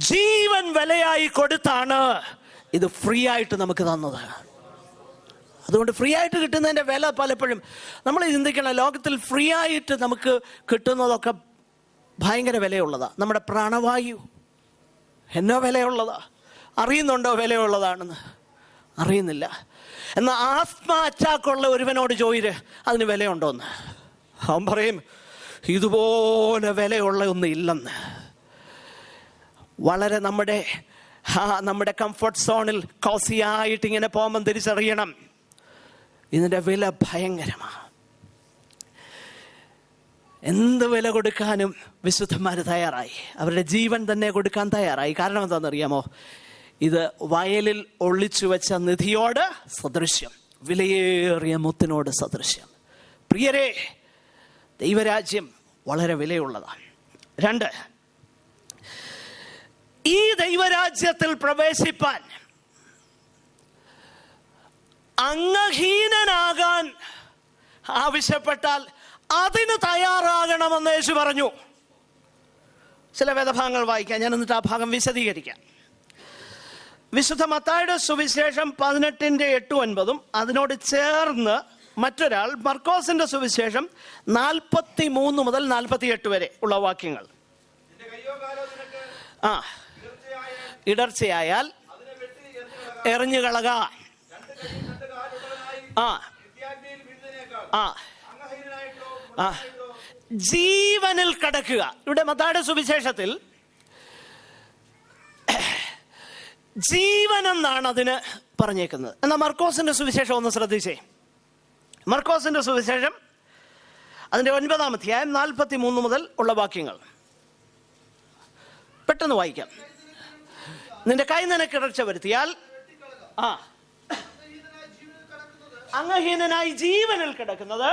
Speaker 1: ജീവൻ വിലയായി കൊടുത്താണ് ഇത് ഫ്രീ ആയിട്ട് നമുക്ക് തന്നത്. അതുകൊണ്ട് ഫ്രീ ആയിട്ട് കിട്ടുന്നതിന്റെ വില പലപ്പോഴും നമ്മൾ ചിന്തിക്കണം. ലോകത്തിൽ ഫ്രീ ആയിട്ട് നമുക്ക് കിട്ടുന്നതൊക്കെ ഭയങ്കര വിലയുള്ളതാ. നമ്മുടെ പ്രാണവായു എന്നോ വിലയുള്ളതാ. അറിയുന്നുണ്ടോ വിലയുള്ളതാണെന്ന്? അറിയുന്നില്ല. എന്നാൽ ആസ്മ അറ്റാക്കുള്ള ഒരുവനോട് ചോദിര് അതിന് വിലയുണ്ടോന്ന്. അവൻ പറയും ഇതുപോലെ വിലയുള്ള ഒന്നും ഇല്ലെന്ന്. വളരെ നമ്മുടെ കംഫർട്ട് സോണിൽ കോസിയായിട്ട് ഇങ്ങനെ പോകുമ്പം തിരിച്ചറിയണം, ഇതിൻ്റെ വില ഭയങ്കരമാണ്. എന്ത് വില കൊടുക്കാനും വിശുദ്ധന്മാർ തയ്യാറായി, അവരുടെ ജീവൻ തന്നെ കൊടുക്കാൻ തയ്യാറായി. കാരണം എന്താണെന്നറിയാമോ? ഇത് വയലിൽ ഒളിച്ചു വെച്ച നിധിയോട് സദൃശ്യം, വിലയേറിയ മുത്തിനോട് സദൃശ്യം. പ്രിയരെ, ദൈവരാജ്യം വളരെ വിലയുള്ളതാണ്. 2, ഈ ദൈവരാജ്യത്തിൽ പ്രവേശിപ്പാൻ അംഗഹീനനാകാൻ ആവശ്യപ്പെട്ടാൽ അതിന് തയ്യാറാകണമെന്ന് യേശു പറഞ്ഞു. ചില വേദഭാഗങ്ങൾ വായിക്കാം, ഞാൻ എന്നിട്ട് ആ ഭാഗം വിശദീകരിക്കാം. വിശുദ്ധ മത്തായിയുടെ സുവിശേഷം 18:8-9 അതിനോട് ചേർന്ന് മറ്റൊരാൾ മർക്കോസിന്റെ സുവിശേഷം 43 മുതൽ 48 വരെ ഉള്ള വാക്യങ്ങൾ. ഇടർച്ചയായാൽ എറിഞ്ഞുകളക, ജീവനിൽ കടക്കുക. ഇവിടെ മത്തായിയുടെ സുവിശേഷത്തിൽ ജീവൻ എന്നാണ് അതിന് പറഞ്ഞേക്കുന്നത്. എന്നാൽ മർക്കോസിന്റെ സുവിശേഷം ഒന്ന് ശ്രദ്ധിച്ചേ. മർക്കോസിന്റെ സുവിശേഷം അതിന്റെ 9-ാം അധ്യായം 43 മുതൽ ഉള്ള വാക്യങ്ങൾ പെട്ടെന്ന് വായിക്കാം. നിന്റെ കൈ നിനക്ക് ഇടർച്ച വരുത്തിയാൽ അംഗഹീനനായി ജീവനിൽ കിടക്കുന്നത്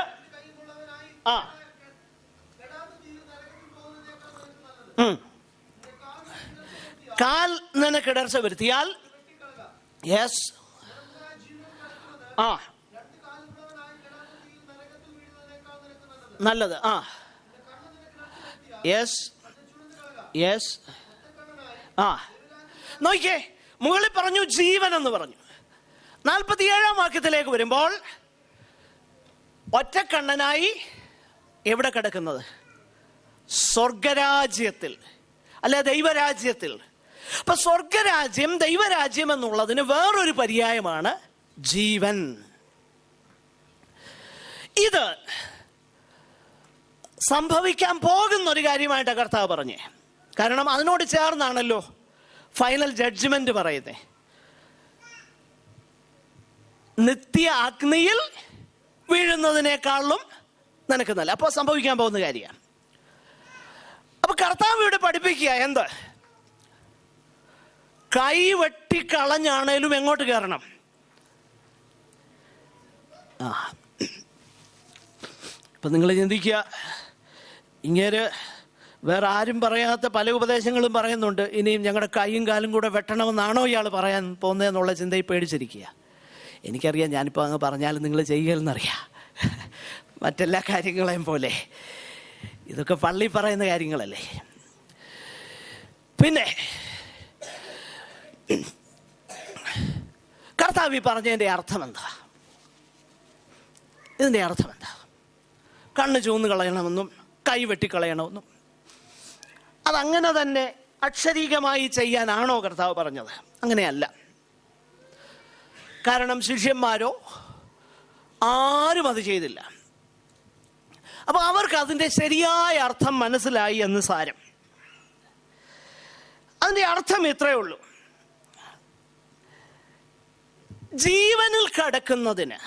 Speaker 1: കാൽ നിനക്ക് ഇടർച്ച വരുത്തിയാൽ നല്ലത്. നോക്കിയേ, മുകളിൽ പറഞ്ഞു ജീവൻ എന്ന് പറഞ്ഞു. 47-ാം വാക്യത്തിലേക്ക് വരുമ്പോൾ ഒറ്റക്കണ്ണനായി എവിടെ കിടക്കുന്നത്? സ്വർഗരാജ്യത്തിൽ, അല്ലെ ദൈവരാജ്യത്തിൽ. അപ്പൊ സ്വർഗരാജ്യം, ദൈവരാജ്യം എന്നുള്ളതിന് വേറൊരു പര്യായമാണ് ജീവൻ. ഇത് സംഭവിക്കാൻ പോകുന്ന ഒരു കാര്യമായിട്ട് കർത്താവ് പറഞ്ഞേ. കാരണം അതിനോട് ചേർന്നാണല്ലോ ഫൈനൽ ജഡ്ജ്മെന്റ് പറയുന്നത്. നിത്യ അഗ്നിയിൽ വീഴുന്നതിനേക്കാളും നിനക്ക് നല്ല. അപ്പോൾ സംഭവിക്കാൻ പോകുന്ന കാര്യമാണ്. അപ്പൊ കർത്താവ് ഇവിടെ പഠിപ്പിക്കുക എന്ത്? കൈ വെട്ടിക്കളഞ്ഞാണേലും എങ്ങോട്ട് കയറണം? ഇപ്പൊ നിങ്ങൾ ചിന്തിക്കുക, ഇങ്ങനെ വേറെ ആരും പറയാത്ത പല ഉപദേശങ്ങളും പറയുന്നുണ്ട്. ഇനിയും ഞങ്ങളുടെ കൈയും കാലും കൂടെ വെട്ടണമെന്നാണോ ഇയാൾ പറയാൻ പോകുന്നതെന്നുള്ള ചിന്തയിൽ പേടിച്ചിരിക്കുക. എനിക്കറിയാം, ഞാനിപ്പോൾ അങ്ങ് പറഞ്ഞാലും നിങ്ങൾ ചെയ്യുകയെന്നറിയാം. മറ്റെല്ലാ കാര്യങ്ങളെയും പോലെ ഇതൊക്കെ പള്ളി പറയുന്ന കാര്യങ്ങളല്ലേ. പിന്നെ കർത്താവ് പറഞ്ഞതിൻ്റെ അർത്ഥം എന്താ? ഇതിൻ്റെ അർത്ഥം എന്താ? കണ്ണ് ചൂന്ന് കളയണമെന്നും കൈ വെട്ടിക്കളയണമെന്നും അതങ്ങനെ തന്നെ അക്ഷരീകമായി ചെയ്യാനാണോ കർത്താവ് പറഞ്ഞത്? അങ്ങനെയല്ല. കാരണം ശിഷ്യന്മാരോ ആരും അത് ചെയ്തില്ല. അപ്പൊ അവർക്ക് അതിൻ്റെ ശരിയായ അർത്ഥം മനസ്സിലായി എന്ന് സാരം. അതിൻ്റെ അർത്ഥം ഇത്രയേ ഉള്ളൂ: ജീവനിൽ കടക്കുന്നതിന്,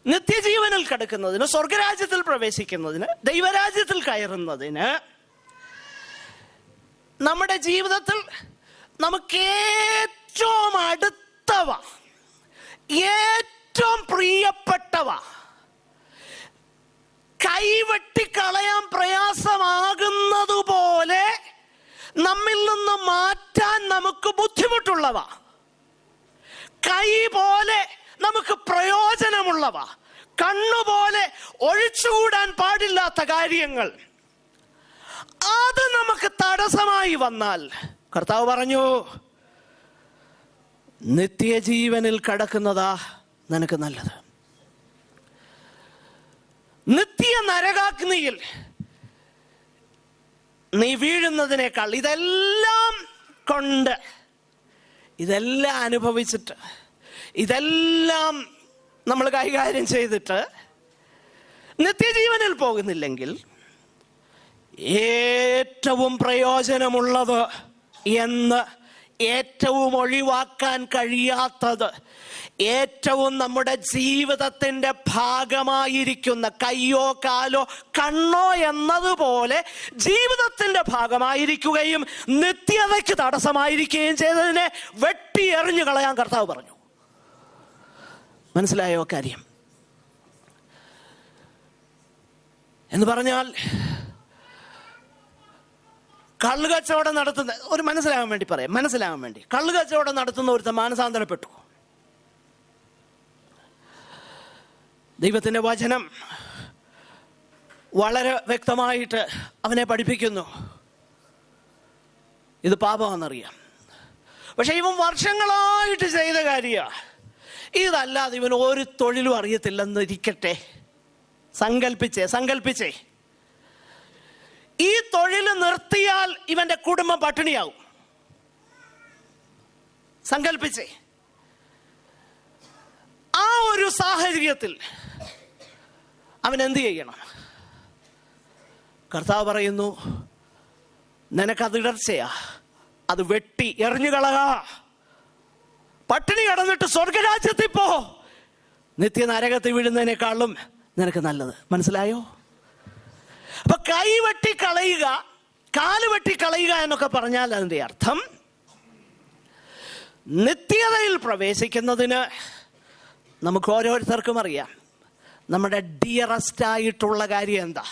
Speaker 1: നിത്യജീവനിൽ കടക്കുന്നതിന്, സ്വർഗരാജ്യത്തിൽ പ്രവേശിക്കുന്നതിന്, ദൈവരാജ്യത്തിൽ കയറുന്നതിന് നമ്മുടെ ജീവിതത്തിൽ നമുക്ക് ഏറ്റവും അടുത്തവ, ഏറ്റവും പ്രിയപ്പെട്ടവ, കൈവെട്ടിക്കളയാൻ പ്രയാസമാകുന്നതുപോലെ നമ്മിൽ നിന്ന് മാറ്റാൻ നമുക്ക് ബുദ്ധിമുട്ടുള്ളവ, കൈ പോലെ നമുക്ക് പ്രയോജനമുള്ളവ, കണ്ണുപോലെ ഒഴിച്ചുകൂടാൻ പാടില്ലാത്ത കാര്യങ്ങൾ, അത് നമുക്ക് തടസ്സമായി വന്നാൽ കർത്താവ് പറഞ്ഞു, നിത്യജീവനിൽ കടക്കുന്നതാ നിനക്ക് നല്ലത്. നിത്യ നരകാഗ്നിയിൽ നീ വീഴുന്നതിനേക്കാൾ, ഇതെല്ലാം കൊണ്ട്, ഇതെല്ലാം അനുഭവിച്ചിട്ട്, ഇതെല്ലാം നമ്മൾ കൈകാര്യം ചെയ്തിട്ട് നിത്യജീവനിൽ പോകുന്നില്ലെങ്കിൽ ഏറ്റവും പ്രയോജനമുള്ളത് എന്ന്, ഏറ്റവും ഒഴിവാക്കാൻ കഴിയാത്തത്, ഏറ്റവും നമ്മുടെ ജീവിതത്തിൻ്റെ ഭാഗമായിരിക്കുന്ന, കയ്യോ കാലോ കണ്ണോ എന്നതുപോലെ ജീവിതത്തിൻ്റെ ഭാഗമായിരിക്കുകയും നിത്യതയ്ക്ക് തടസ്സമായിരിക്കുകയും ചെയ്തതിനെ വെട്ടി എറിഞ്ഞു കളയാൻ കർത്താവ് പറഞ്ഞു. മനസ്സിലായോ കാര്യം? എന്ന് പറഞ്ഞാൽ കള്ളുകച്ചവടം നടത്തുന്ന ഒരു മനസ്സിലാകാൻ വേണ്ടി കള്ളുകച്ചവടം നടത്തുന്ന ഒരുത്തൻ മാനസാന്തരപ്പെട്ടു. ദൈവത്തിൻ്റെ വചനം വളരെ വ്യക്തമായിട്ട് അവനെ പഠിപ്പിക്കുന്നു, ഇത് പാപമാണെന്നറിയാം. പക്ഷെ ഇവൻ വർഷങ്ങളായിട്ട് ചെയ്ത കാര്യമാണ്. ഇതല്ലാതെ ഇവൻ ഒരു തൊഴിലും അറിയത്തില്ലെന്നിരിക്കട്ടെ, സങ്കല്പിച്ചേ ഈ തൊഴിൽ നിർത്തിയാൽ ഇവന്റെ കുടുംബം പട്ടിണിയാവും. സങ്കല്പിച്ചേ. ആ ഒരു സാഹചര്യത്തിൽ അവൻ എന്ത് ചെയ്യണം? കർത്താവ് പറയുന്നു, നിനക്കത് ഇടർച്ചയാ, അത് വെട്ടി എറിഞ്ഞുകളക. പട്ടിണി കിടന്നിട്ട് സ്വർഗരാജ്യത്തിൽ പോ, നിത്യനരകത്തിൽ വീഴുന്നതിനേക്കാളും നിനക്ക് നല്ലത്. മനസ്സിലായോ? അപ്പൊ കൈ വെട്ടിക്കളയുക, കാല് വെട്ടിക്കളയുക എന്നൊക്കെ പറഞ്ഞാൽ അതിൻ്റെ അർത്ഥം നിത്യതയിൽ പ്രവേശിക്കുന്നതിന് നമുക്ക് ഓരോരുത്തർക്കും അറിയാം നമ്മുടെ ഡിയറസ്റ്റ് ആയിട്ടുള്ള കാര്യം എന്താ.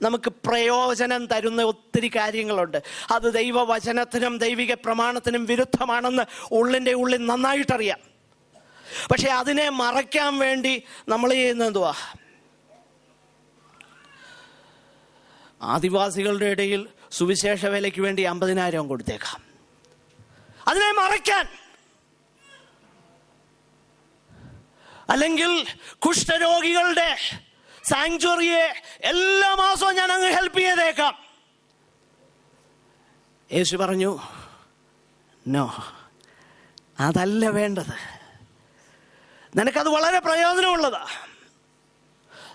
Speaker 1: നമുക്ക് പ്രയോജനം തരുന്ന ഒത്തിരി കാര്യങ്ങളുണ്ട്. അത് ദൈവവചനത്തിനും ദൈവിക പ്രമാണത്തിനും വിരുദ്ധമാണെന്ന് ഉള്ളിൻ്റെ ഉള്ളിൽ നന്നായിട്ടറിയാം. പക്ഷെ അതിനെ മറയ്ക്കാൻ വേണ്ടി നമ്മൾ ചെയ്യുന്നത് എന്തുവാ? ആദിവാസികളുടെ ഇടയിൽ സുവിശേഷ വേലയ്ക്ക് വേണ്ടി 50,000 കൊടുത്തേക്കാം, അതിനെ മറയ്ക്കാൻ. അല്ലെങ്കിൽ കുഷ്ഠരോഗികളുടെ സാങ്ച്വറിയെ എല്ലാ മാസവും ഞാൻ അങ്ങ് ഹെൽപ്പ് ചെയ്തേക്കാം. യേശു പറഞ്ഞു, നോ, അതല്ല വേണ്ടത്. നിനക്കത് വളരെ പ്രയോജനമുള്ളതാ,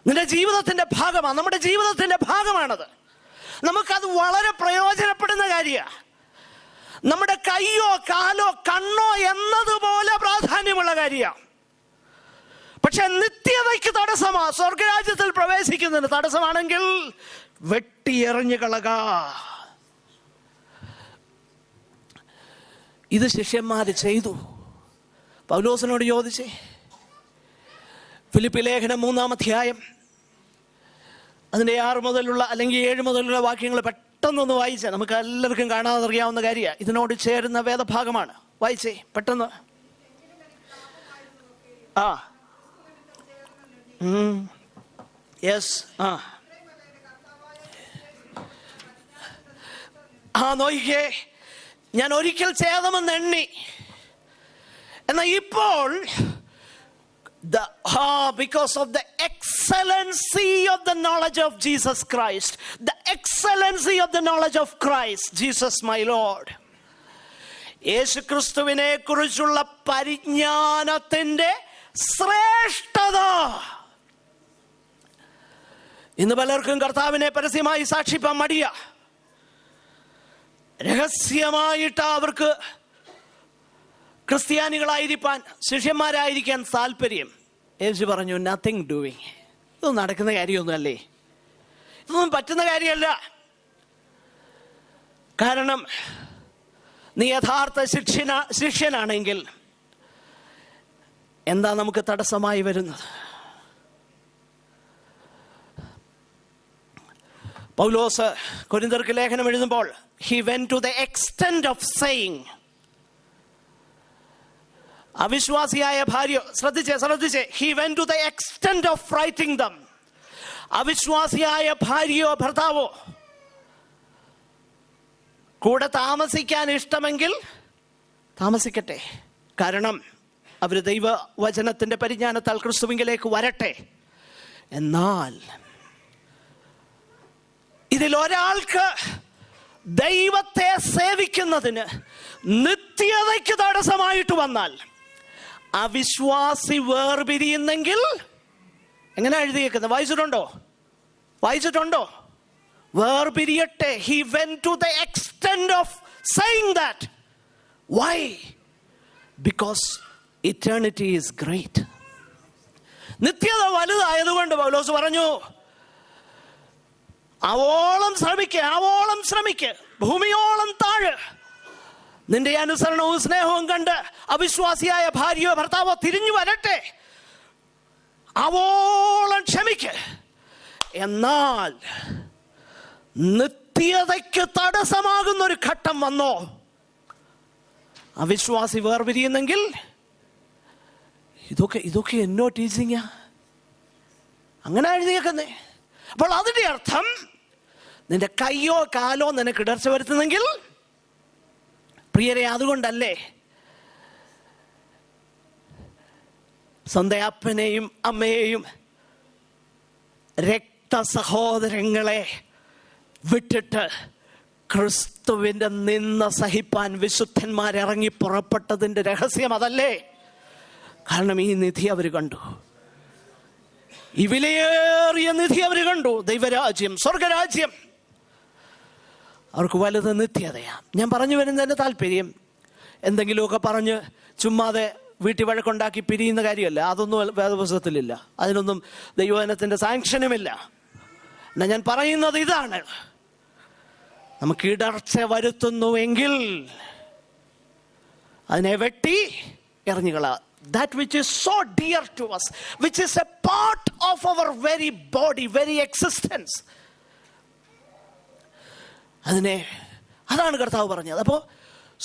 Speaker 1: നിന്റെ ജീവിതത്തിന്റെ ഭാഗമാണ്, നമ്മുടെ ജീവിതത്തിന്റെ ഭാഗമാണത്. നമുക്കത് വളരെ പ്രയോജനപ്പെടുന്ന കാര്യമാണ്. നമ്മുടെ കയ്യോ കാലോ കണ്ണോ എന്നതുപോലെ പ്രാധാന്യമുള്ള കാര്യമാണ്. പക്ഷെ നിത്യതയ്ക്ക് തടസ്സമാ, സ്വർഗരാജ്യത്തിൽ പ്രവേശിക്കുന്നതിന് തടസ്സമാണെങ്കിൽ വെട്ടിയെറിഞ്ഞു കളക. ഇത് ശിഷ്യന്മാര് ചെയ്തു. പൗലോസിനോട് ചോദിച്ചേ, ഫിലിപ്പി ലേഖനം 3-ാം അധ്യായം അതിൻ്റെ 6 മുതലുള്ള അല്ലെങ്കിൽ 7 മുതലുള്ള വാക്യങ്ങൾ പെട്ടെന്നൊന്ന് വായിച്ചേ. നമുക്ക് എല്ലാവർക്കും കാണാതെ അറിയാവുന്ന കാര്യമാണ്, ഇതിനോട് ചേരുന്ന വേദഭാഗമാണ്. വായിച്ചേ പെട്ടെന്ന്. യെസ്. നോക്കിക്കേ, ഞാൻ ഒരിക്കൽ ചേതമെന്ന് എണ്ണി, എന്നാൽ ഇപ്പോൾ because of the excellency of the knowledge of Jesus Christ, the excellency of the knowledge of Christ Jesus my Lord, യേശുക്രിസ്തുവിനെ കുറിച്ചുള്ള പരിജ്ഞാനത്തിന്റെ ശ്രേഷ്ഠത. ഇന്ന് പലർക്കും കർത്താവിനെ പരസ്യമായി സാക്ഷിപ്പാൻ മടിയ, രഹസ്യമായിട്ട് അവർക്ക് ക്രിസ്ത്യാനികളായിരിക്കാൻ, ശിഷ്യന്മാരായിരിക്കാൻ താല്പര്യം. യേശു പറഞ്ഞു, നത്തിങ് ഡൂയിങ്. ഇതൊന്നും നടക്കുന്ന കാര്യമൊന്നുമല്ലേ, ഇതൊന്നും പറ്റുന്ന കാര്യമല്ല. കാരണം നീ യഥാർത്ഥ ശിഷ്യനാണെങ്കിൽ എന്താ നമുക്ക് തടസ്സമായി വരുന്നത്? പൗലോസ് കൊരിന്ത്യർക്ക് ലേഖനം എഴുതുമ്പോൾ he went to the extent of saying, അവിശ്വാസിയായ ഭാര്യ, ശ്രദ്ധിച്ചേ, he went to the extent of writing them. അവിശ്വാസിയായ ഭാര്യയോ ഭർത്താവോ കൂടെ താമസിക്കാൻ ഇഷ്ടമെങ്കിൽ താമസിക്കട്ടെ, കാരണം അവർ ദൈവവചനത്തിന്റെ പരിജ്ഞാനത്താൽ ക്രിസ്തുവിലേക്ക് വരട്ടെ. എന്നാൽ ഇതിൽ ഒരാൾക്ക് ദൈവത്തെ സേവിക്കുന്നതിന് നിത്യതയ്ക്ക് തടസ്സമായിട്ട് വന്നാൽ, അവിശ്വാസി വേർപിരിയുന്നെങ്കിൽ, എങ്ങനെ എഴുതിയേക്കുന്നത് വായിച്ചിട്ടുണ്ടോ? വായിച്ചിട്ടുണ്ടോ? വേർപിരിയട്ടെ. He went to the extent of saying that. Why? Because eternity is great. നിത്യത വലുതായതുകൊണ്ട് പൗലോസ് പറഞ്ഞു, ആവോളം ശ്രമിക്ക്, ഭൂമിയോളം താഴ്. നിന്റെ അനുസരണവും സ്നേഹവും കണ്ട് അവിശ്വാസിയായ ഭാര്യയോ ഭർത്താവോ തിരിഞ്ഞു വരട്ടെ. ആവോളം ക്ഷമിക്ക്. എന്നാൽ നിത്യതയ്ക്ക് തടസ്സമാകുന്നൊരു ഘട്ടം വന്നോ? അവിശ്വാസി വേർപിരിയുന്നെങ്കിൽ ഇതൊക്കെ എന്നോ ടീച്ചിങ്ങാ, അങ്ങനെ എഴുതിയേക്കുന്നേ. അപ്പോൾ അതിന്റെ അർത്ഥം, നിന്റെ കയ്യോ കാലോ നിനക്ക് ഇടർച്ച വരുത്തുന്നെങ്കിൽ, പ്രിയരെ, അതുകൊണ്ടല്ലേ സ്വന്തം അപ്പനെയും അമ്മയെയും രക്തസഹോദരങ്ങളെ വിട്ടിട്ട് ക്രിസ്തുവിന്റെ നിന്ന സഹിപ്പാൻ വിശുദ്ധന്മാർ ഇറങ്ങി പുറപ്പെട്ടതിന്റെ രഹസ്യം അതല്ലേ? കാരണം ഈ നിധി അവർ കണ്ടു, ഈ വിലയേറിയ നിധി അവർ കണ്ടു. ദൈവരാജ്യം, സ്വർഗരാജ്യം അവർക്ക് വലുത് നിത്യതയാ. ഞാൻ പറഞ്ഞു വരുന്നതിൻ്റെ താല്പര്യം, എന്തെങ്കിലുമൊക്കെ പറഞ്ഞ് ചുമ്മാതെ വീട്ടിൽ വഴക്കുണ്ടാക്കി പിരിയുന്ന കാര്യമല്ല. അതൊന്നും വേദപുസ്തകത്തിലില്ല, അതിനൊന്നും ദൈവവചനത്തിൻ്റെ സാങ്ഷനുമില്ല. എന്നാൽ ഞാൻ പറയുന്നത് ഇതാണ്, നമുക്ക് ഇടർച്ച വരുത്തുന്നുവെങ്കിൽ അതിനെ വെട്ടി എറിഞ്ഞുകളാ. That which is so dear to us, which is a part of our very body, very existence, അതാണ് കർത്താവ് പറഞ്ഞത്. അപ്പോൾ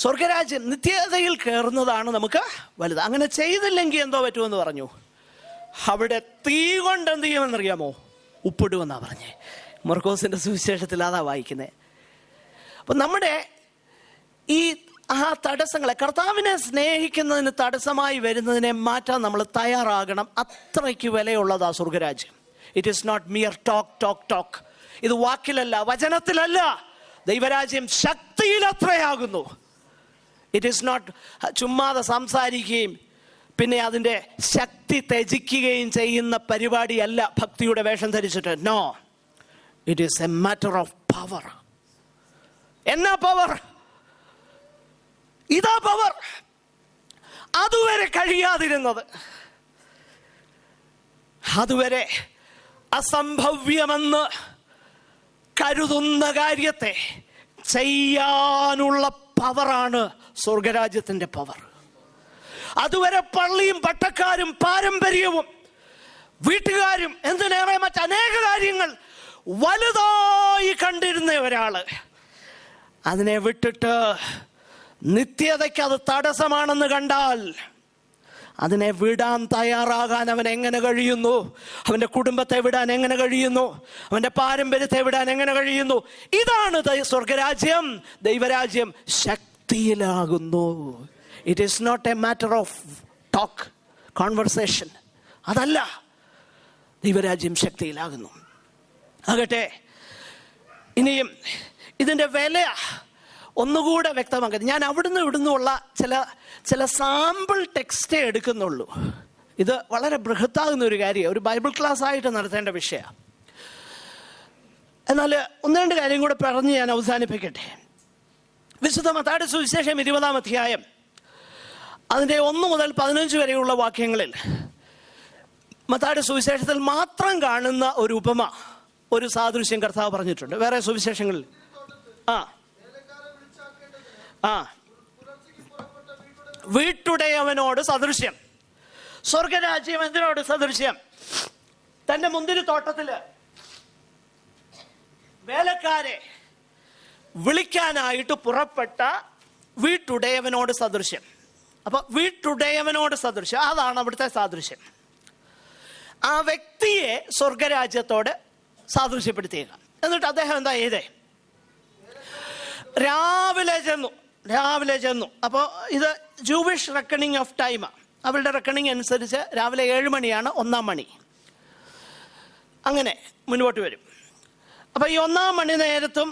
Speaker 1: സ്വർഗരാജ്യം, നിത്യതയിൽ കയറുന്നതാണ് നമുക്ക് വലുത്. അങ്ങനെ ചെയ്തില്ലെങ്കിൽ എന്തോ പറ്റുമെന്ന് പറഞ്ഞു. അവിടെ തീ കൊണ്ട് എന്ത് ചെയ്യുമെന്നറിയാമോ? ഉപ്പിടുമെന്നാണ് പറഞ്ഞേ. മർക്കോസിന്റെ സുവിശേഷത്തിൽ അതാ വായിക്കുന്നത്. അപ്പം നമ്മുടെ ഈ തടസ്സങ്ങളെ, കർത്താവിനെ സ്നേഹിക്കുന്നതിന് തടസ്സമായി വരുന്നതിനെ മാറ്റാൻ നമ്മൾ തയ്യാറാകണം. അത്രയ്ക്ക് വിലയുള്ളതാ സ്വർഗരാജ്യം. It is not mere talk. ഇത് വാക്കിലല്ല, വചനത്തിലല്ല. ദൈവരാജ്യം ശക്തിയിൽ അത്രയാകുന്നു. ഇറ്റ് ഈസ് നോട്ട് ചുമ്മാതെ സംസാരിക്കുകയും പിന്നെ അതിൻ്റെ ശക്തി ത്യജിക്കുകയും ചെയ്യുന്ന പരിപാടിയല്ല ഭക്തിയുടെ വേഷം ധരിച്ചിട്ട്. No, it is a matter of power. എന്നാ പവർ? ഇതാ പവർ. അതുവരെ കഴിയാതിരുന്നത്, അതുവരെ അസംഭവ്യമെന്ന് കരുതുന്ന കാര്യത്തെ ചെയ്യാനുള്ള പവറാണ് സ്വർഗരാജ്യത്തിൻ്റെ പവർ. അതുവരെ പള്ളിയും പട്ടക്കാരും പാരമ്പര്യവും വീട്ടുകാരും എന്തിനേറെ മറ്റനേക കാര്യങ്ങൾ വലുതായി കണ്ടിരുന്ന ഒരാള് അതിനെ വിട്ടിട്ട് നിത്യതയ്ക്ക് അത് തടസ്സമാണെന്ന് കണ്ടാൽ അതിനെ വിടാൻ തയ്യാറാകാൻ അവൻ എങ്ങനെ കഴിയുന്നു? അവൻ്റെ കുടുംബത്തെ വിടാൻ എങ്ങനെ കഴിയുന്നു? അവൻ്റെ പാരമ്പര്യത്തെ വിടാൻ എങ്ങനെ കഴിയുന്നു? ഇതാണ് സ്വർഗരാജ്യം. ദൈവരാജ്യം ശക്തിയിലാകുന്നു. It is not a matter of talk, conversation. അതല്ല, ദൈവരാജ്യം ശക്തിയിലാകുന്നു. ആകട്ടെ, ഇനിയും ഇതിൻ്റെ വില ഒന്നുകൂടെ വ്യക്തമാക്കുന്നത്, ഞാൻ ഇവിടുന്നുള്ള ചില സാമ്പിൾ ടെക്സ്റ്റേ എടുക്കുന്നുള്ളൂ. ഇത് വളരെ ബൃഹത്താകുന്ന ഒരു കാര്യം, ഒരു ബൈബിൾ ക്ലാസ് ആയിട്ട് നടത്തേണ്ട വിഷയമാണ്. എന്നാൽ ഒന്ന് രണ്ട് കാര്യം കൂടെ പറഞ്ഞ് ഞാൻ അവസാനിപ്പിക്കട്ടെ. വിശുദ്ധ മത്തായിയുടെ സുവിശേഷം 20-ാം അധ്യായം അതിൻ്റെ 1 മുതൽ 15 വരെയുള്ള വാക്യങ്ങളിൽ മത്തായിയുടെ സുവിശേഷത്തിൽ മാത്രം കാണുന്ന ഒരു ഉപമ, ഒരു സാദൃശ്യം കർത്താവ് പറഞ്ഞിട്ടുണ്ട്. വേറെ സുവിശേഷങ്ങളിൽ വീട്ടുടയവനോട് സദൃശ്യം. സ്വർഗരാജ്യം എന്തിനോട് സദൃശ്യം? തന്റെ മുന്തിരിത്തോട്ടത്തില് വേലക്കാരെ വിളിക്കാനായിട്ട് പുറപ്പെട്ട വീട്ടുടയവനോട് സദൃശ്യം. അപ്പൊ വീട്ടുടയവനോട് സദൃശ്യം, അതാണ് അവിടുത്തെ സാദൃശ്യം. ആ വ്യക്തിയെ സ്വർഗരാജ്യത്തോട് സാദൃശ്യപ്പെടുത്തിയേക്ക. എന്നിട്ട് അദ്ദേഹം എന്താ ചെയ്തേ? രാവിലെ ചെന്നു. അപ്പോൾ ഇത് ജൂവിഷ് റെക്കണിങ് ഓഫ് ടൈമാണ്. അവരുടെ റെക്കണിങ് അനുസരിച്ച് രാവിലെ 7 മണിയാണ് 1-ാം മണി. അങ്ങനെ മുൻപോട്ട് വരും. അപ്പോൾ ഈ 1-ാം മണി നേരത്തും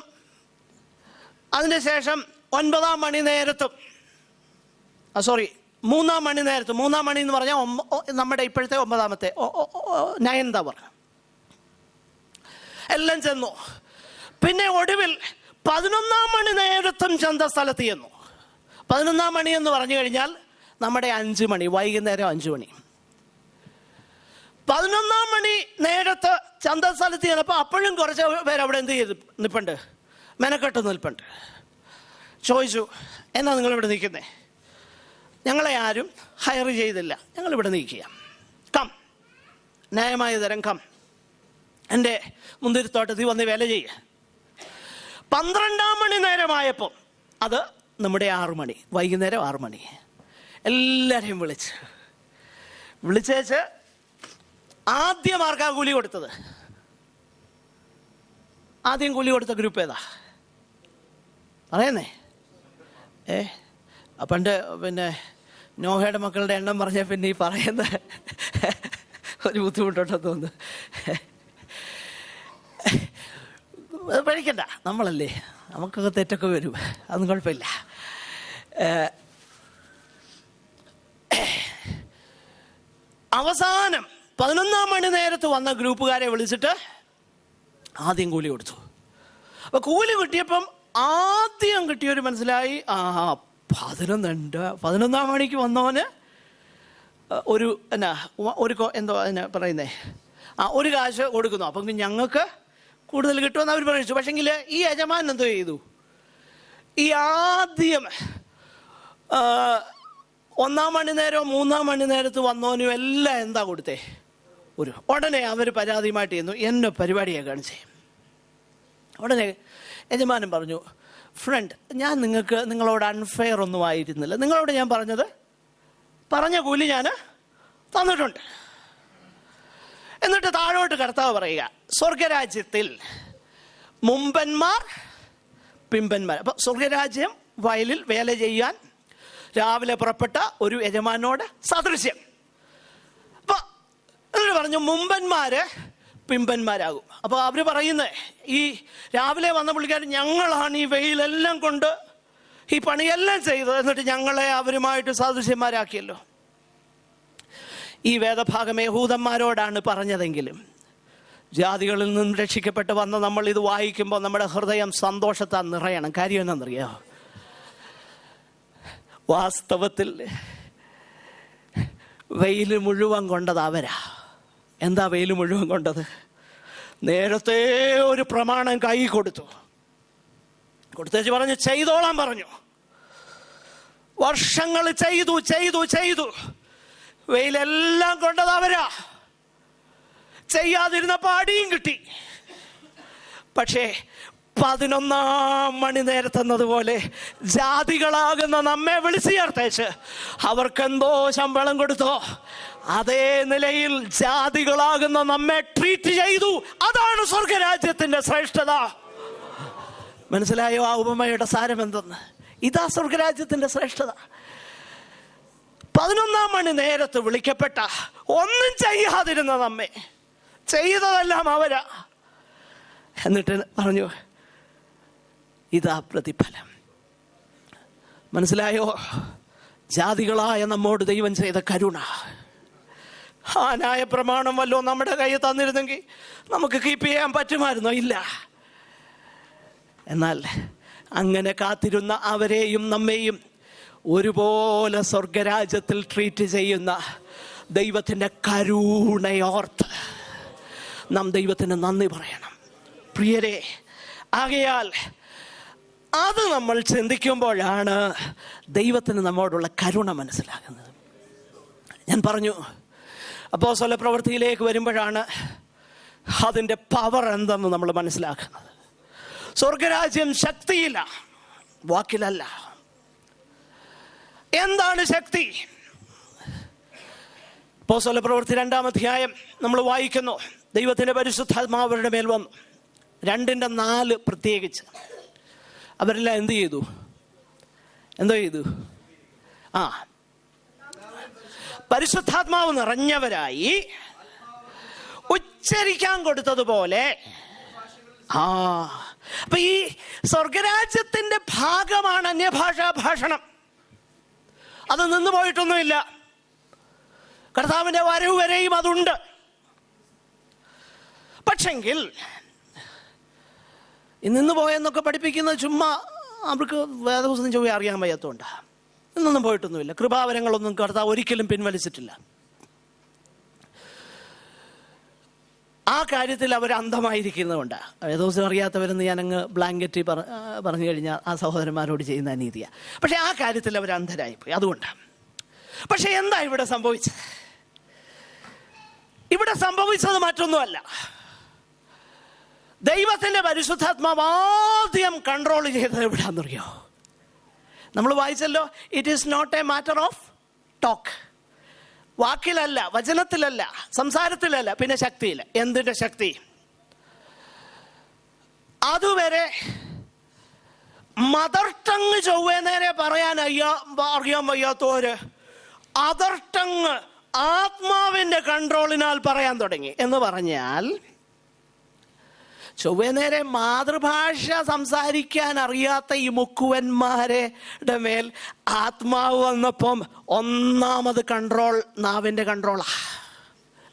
Speaker 1: അതിന് ശേഷം 9-ാം മണി നേരത്തും 3-ാം മണി നേരത്തും, 3-ാം മണി എന്ന് പറഞ്ഞാൽ നമ്മുടെ ഇപ്പോഴത്തെ 9-ാമത്തെ 9th hour. എല്ലാം ചെന്നു. പിന്നെ ഒടുവിൽ 11-ാം മണി നേരത്തും ചന്തസ്ഥലത്ത് ചെന്നു. 11-ാം മണി എന്ന് പറഞ്ഞു കഴിഞ്ഞാൽ നമ്മുടെ 5 മണി, വൈകുന്നേരം 5 മണി. 11-ാം മണി നേരത്ത് ചന്തസ്ഥലത്ത് ചെന്നപ്പോൾ അപ്പോഴും കുറച്ച് പേര് അവിടെ എന്ത് ചെയ്ത് നിൽപ്പുണ്ട്, മെനക്കെട്ട് നിൽപ്പുണ്ട്. ചോദിച്ചു, എന്നാ നിങ്ങളിവിടെ നിൽക്കുന്നേ? ഞങ്ങളെ ആരും ഹയർ ചെയ്തില്ല, ഞങ്ങളിവിടെ നിൽക്കുക. കം, ന്യായമായ തരം കം, എൻ്റെ മുന്തിരിത്തോട്ടത്തിൽ വന്ന് വേല ചെയ്യുക. 12-ാം മണി നേരമായപ്പോൾ, അത് നമ്മുടെ 6 മണി, വൈകുന്നേരം 6 മണി, എല്ലാവരെയും വിളിച്ചേച്ച് ആദ്യം ആർക്കാ കൂലി കൊടുത്തത്? ആദ്യം കൂലി കൊടുത്ത ഗ്രൂപ്പ് ഏതാ പറയുന്നേ? പണ്ട് പിന്നെ നോഹയുടെ മക്കളുടെ എണ്ണം പറഞ്ഞ പിന്നെ ഈ പറയുന്ന ഒരു ബുദ്ധിമുട്ടുണ്ടെന്ന് തോന്നുന്നു. പഠിക്കണ്ട, നമ്മളല്ലേ, നമുക്കൊക്കെ തെറ്റൊക്കെ വരും, അതൊന്നും കുഴപ്പമില്ല. അവസാനം 11-ാം മണി നേരത്ത് വന്ന ഗ്രൂപ്പുകാരെ വിളിച്ചിട്ട് ആദ്യം കൂലി കൊടുത്തു. അപ്പൊ കൂലി കിട്ടിയപ്പം ആദ്യം കിട്ടിയൊരു മനസ്സിലായി, 11-ാം മണിക്ക് വന്നവന് ഒരു എന്തോ അതിനെ പറയുന്നേ, ഒരു കാശ് കൊടുക്കുന്നു, അപ്പം ഞങ്ങൾക്ക് കൂടുതൽ കിട്ടുമെന്ന് അവർ പറഞ്ഞു. പക്ഷെങ്കിൽ ഈ യജമാൻ എന്തോ ചെയ്തു, ഈ ആദ്യം 1-ാം മണി നേരവും 3-ാം മണി നേരത്ത് വന്നവനും എല്ലാം എന്താ കൊടുത്തേ? ഉടനെ അവർ പരാതിയുമായിട്ട് ചെയ്യുന്നു, എന്നെ പരിപാടിയെ കാണിച്ചേ. ഉടനെ യജമാനൻ പറഞ്ഞു, ഫ്രണ്ട്, ഞാൻ നിങ്ങളോട് അൺഫെയർ ഒന്നും ആയിരുന്നില്ല, നിങ്ങളോട് ഞാൻ പറഞ്ഞ കൂലി ഞാൻ തന്നിട്ടുണ്ട്. എന്നിട്ട് താഴോട്ട് കർത്താവ് പറയുക, സ്വർഗരാജ്യത്തിൽ മുമ്പന്മാർ പിമ്പന്മാർ. അപ്പൊ സ്വർഗരാജ്യം വയലിൽ വേല ചെയ്യാൻ രാവിലെ പുറപ്പെട്ട ഒരു യജമാനോട് സദൃശ്യം. അപ്പൊ എന്നിട്ട് പറഞ്ഞു, മുമ്പന്മാര് പിമ്പന്മാരാകും. അപ്പൊ അവര് പറയുന്നത്, ഈ രാവിലെ വന്ന പുള്ളിക്കാരൻ, ഞങ്ങളാണ് ഈ വെയിലെല്ലാം കൊണ്ട് ഈ പണിയെല്ലാം ചെയ്തത്, എന്നിട്ട് ഞങ്ങളെ അവരുമായിട്ട് സാദൃശ്യന്മാരാക്കിയല്ലോ. ഈ വേദഭാഗം യഹൂദന്മാരോടാണ് പറഞ്ഞതെങ്കിലും ജാതികളിൽ നിന്നും രക്ഷിക്കപ്പെട്ട് വന്ന നമ്മൾ ഇത് വായിക്കുമ്പോൾ നമ്മുടെ ഹൃദയം സന്തോഷത്താൽ നിറയണം. കാര്യം എന്നാണെന്നറിയോ? വാസ്തവത്തിൽ വെയിൽ മുഴുവൻ കൊണ്ടത് അവരാ. എന്താ വെയിൽ മുഴുവൻ കൊണ്ടത്? നേരത്തെ ഒരു പ്രമാണം കൈ കൊടുത്തേച്ച് പറഞ്ഞു, ചെയ്തോളാൻ പറഞ്ഞു. വർഷങ്ങൾ ചെയ്തു. വെയിലെല്ലാം കൊണ്ടത് അവരാ. ചെയ്യാതിരുന്നപ്പോൾ അടിയും കിട്ടി. പക്ഷേ 11-ാം മണി നേരത്തെന്നതുപോലെ ജാതികളാകുന്ന നമ്മെ വിളിച്ചു ചേർത്തേച്ച് അവർക്കെന്തോ ശമ്പളം കൊടുത്തോ, അതേ നിലയിൽ ജാതികളാകുന്ന നമ്മെ ട്രീറ്റ് ചെയ്തു. അതാണ് സ്വർഗരാജ്യത്തിന്റെ ശ്രേഷ്ഠത. മനസ്സിലായോ ആ ഉപമയുടെ സാരം എന്തെന്ന്? ഇതാ സ്വർഗരാജ്യത്തിന്റെ ശ്രേഷ്ഠത. 11-ാം മണി നേരത്ത് വിളിക്കപ്പെട്ട, ഒന്നും ചെയ്യാതിരുന്ന നമ്മെ ചെയ്തതെല്ലാം അവരാ. എന്നിട്ട് പറഞ്ഞു, ഇതാ പ്രതിഫലം. മനസ്സിലായോ? ജാതികളായ നമ്മോട് ദൈവം ചെയ്ത കരുണ. ആ ന്യായപ്രമാണം വല്ലോ നമ്മുടെ കയ്യിൽ തന്നിരുന്നെങ്കിൽ നമുക്ക് കീപ്പ് ചെയ്യാൻ പറ്റുമായിരുന്നോ? ഇല്ല. എന്നാൽ അങ്ങനെ കാത്തിരുന്ന അവരെയും നമ്മെയും ഒരുപോലെ സ്വർഗരാജ്യത്തിൽ ട്രീറ്റ് ചെയ്യുന്ന ദൈവത്തിൻ്റെ കരുണയോർത്ത് നാം ദൈവത്തിന് നന്ദി പറയണം. പ്രിയരെ, ആകയാൽ അത് നമ്മൾ ചിന്തിക്കുമ്പോഴാണ് ദൈവത്തിന് നമ്മോടുള്ള കരുണ മനസ്സിലാകുന്നത്. ഞാൻ പറഞ്ഞു, അപ്പോസ്തല പ്രവൃത്തിയിലേക്ക് വരുമ്പോഴാണ് അതിൻ്റെ പവർ എന്തെന്ന് നമ്മൾ മനസ്സിലാക്കുന്നത്. സ്വർഗരാജ്യം ശക്തിയില്ല, വാക്കിലല്ല. എന്താണ് ശക്തി? അപ്പോസ്തല പ്രവൃത്തി 2-ാം അധ്യായം നമ്മൾ വായിക്കുന്നു, ദൈവത്തിൻ്റെ പരിശുദ്ധാത്മാവ് അവരുടെ മേൽ വന്നു. 2:4 പ്രത്യേകിച്ച് അവരെല്ലാം എന്തോ ചെയ്തു? പരിശുദ്ധാത്മാവ് നിറഞ്ഞവരായി ഉച്ചരിക്കാൻ കൊടുത്തതുപോലെ. അപ്പൊ ഈ സ്വർഗരാജ്യത്തിന്റെ ഭാഗമാണ് അന്യഭാഷാ ഭാഷണം. അത് നിന്നു പോയിട്ടൊന്നുമില്ല. കർത്താവിന്റെ വരവ് വരെയും അതുണ്ട്. പക്ഷെങ്കിൽ ഇന്ന് പോയെന്നൊക്കെ പഠിപ്പിക്കുന്നത് ചുമ്മാ അവർക്ക് വേദപുസ്തകം ചൊവ്വ അറിയാൻ വയ്യാത്തതുകൊണ്ട്. ഇന്നൊന്നും പോയിട്ടൊന്നുമില്ല. കൃപാവരങ്ങളൊന്നും കർത്താവ് ഒരിക്കലും പിൻവലിച്ചിട്ടില്ല. ആ കാര്യത്തിൽ അവർ അന്ധമായിരിക്കുന്നതുകൊണ്ട്. വേദപുസ്തകം അറിയാത്തവരെന്ന് ഞാനങ്ങ് ബ്ലാങ്കറ്റ് പറഞ്ഞു കഴിഞ്ഞാൽ ആ സഹോദരന്മാരോട് ചെയ്യുന്ന അനീതിയാണ്. പക്ഷെ ആ കാര്യത്തിൽ അവർ അന്ധരായിപ്പോയി. അതുകൊണ്ട് പക്ഷെ എന്താ ഇവിടെ സംഭവിച്ചത്? ഇവിടെ സംഭവിച്ചത് മറ്റൊന്നുമല്ല. ദൈവത്തിൻ്റെ പരിശുദ്ധാത്മാവ് ആദ്യം കൺട്രോൾ ചെയ്തത് എവിടെയാണെന്നറിയോ? നമ്മൾ വായിച്ചല്ലോ, it is not a matter of talk. വാക്കിലല്ല, വചനത്തിലല്ല, സംസാരത്തിലല്ല, പിന്നെ ശക്തിയില്ല. എന്തിൻ്റെ ശക്തി? അതുവരെ മദർ ടങ് ചൊവ്വേ നേരെ പറയാൻ അറിയാൻ വയ്യാത്തവര് അതർ ടങ് ആത്മാവിൻ്റെ കൺട്രോളിനാൽ പറയാൻ തുടങ്ങി. എന്ന് പറഞ്ഞാൽ ചൊവ്വേ നേരെ മാതൃഭാഷ സംസാരിക്കാൻ അറിയാത്ത ഈ മുക്കുവന്മാരുടെ മേൽ ആത്മാവ് വന്നപ്പം ഒന്നാമത് കൺട്രോൾ നാവിൻ്റെ കൺട്രോളാ.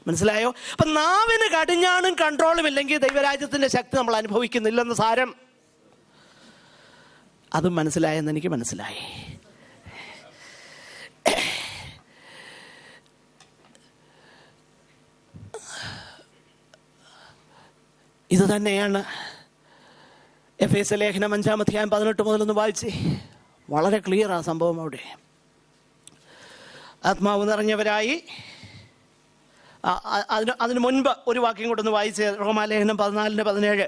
Speaker 1: മനസ്സിലായോ? അപ്പൊ നാവിന് കടിഞ്ഞാണും കൺട്രോളും ഇല്ലെങ്കിൽ ദൈവരാജ്യത്തിന്റെ ശക്തി നമ്മൾ അനുഭവിക്കുന്നില്ലെന്ന് സാരം. അതും മനസ്സിലായെന്ന് എനിക്ക് മനസ്സിലായി. ഇത് തന്നെയാണ് എഫേസ്യ ലേഖനം 5-ാം അധ്യായം 18 മുതലൊന്ന് വായിച്ച്. വളരെ ക്ലിയർ ആ സംഭവം അവിടെ. ആത്മാവ് നിറഞ്ഞവരായി. അതിന് മുൻപ് ഒരു വാക്യം കൊണ്ടൊന്ന് വായിച്ച്. റോമാലേഖനം 14:17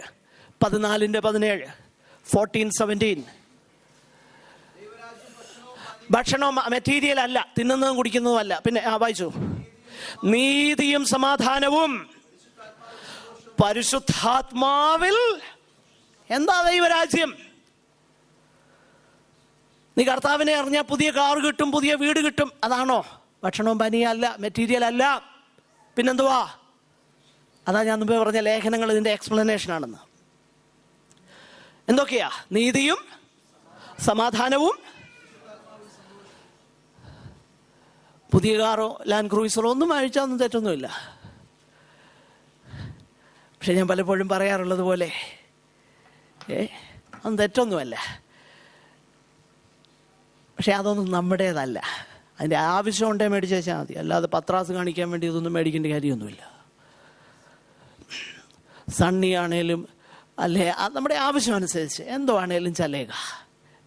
Speaker 1: 14:17 ഭക്ഷണവും മെറ്റീരിയൽ അല്ല, തിന്നുന്നതും കുടിക്കുന്നതും അല്ല. പിന്നെ വായിച്ചു. നീതിയും സമാധാനവും പരിശുദ്ധാത്മാവിൽ. എന്താ ദൈവരാജ്യം? നീ കർത്താവിനെ അറിഞ്ഞാൽ പുതിയ കാർ കിട്ടും, പുതിയ വീട് കിട്ടും. അതാണോ? ഭക്ഷണവും പനിയും അല്ല, മെറ്റീരിയൽ അല്ല. പിന്നെന്തുവാ? അതാ ഞാൻ മുമ്പേ പറഞ്ഞ ലേഖനങ്ങൾ ഇതിൻ്റെ എക്സ്പ്ലനേഷൻ ആണെന്ന്. എന്തൊക്കെയാ? നീതിയും സമാധാനവും. പുതിയ കാറോ ലാൻഡ് ക്രൂയിസറോ ഒന്നും വാങ്ങിച്ചാൽ തെറ്റൊന്നുമില്ല. പക്ഷെ ഞാൻ പലപ്പോഴും പറയാറുള്ളത് പോലെ അതൊന്നും തെറ്റൊന്നുമല്ല. പക്ഷെ അതൊന്നും നമ്മുടേതല്ല. അതിൻ്റെ ആവശ്യം ഉണ്ടേ മേടിച്ച് വെച്ചാൽ മതി. അല്ലാതെ പത്രാസ് കാണിക്കാൻ വേണ്ടി ഇതൊന്നും മേടിക്കേണ്ട കാര്യമൊന്നുമില്ല. സണ്ണിയാണേലും അല്ലേ നമ്മുടെ ആവശ്യം അനുസരിച്ച് എന്തോ ആണേലും ചലേക.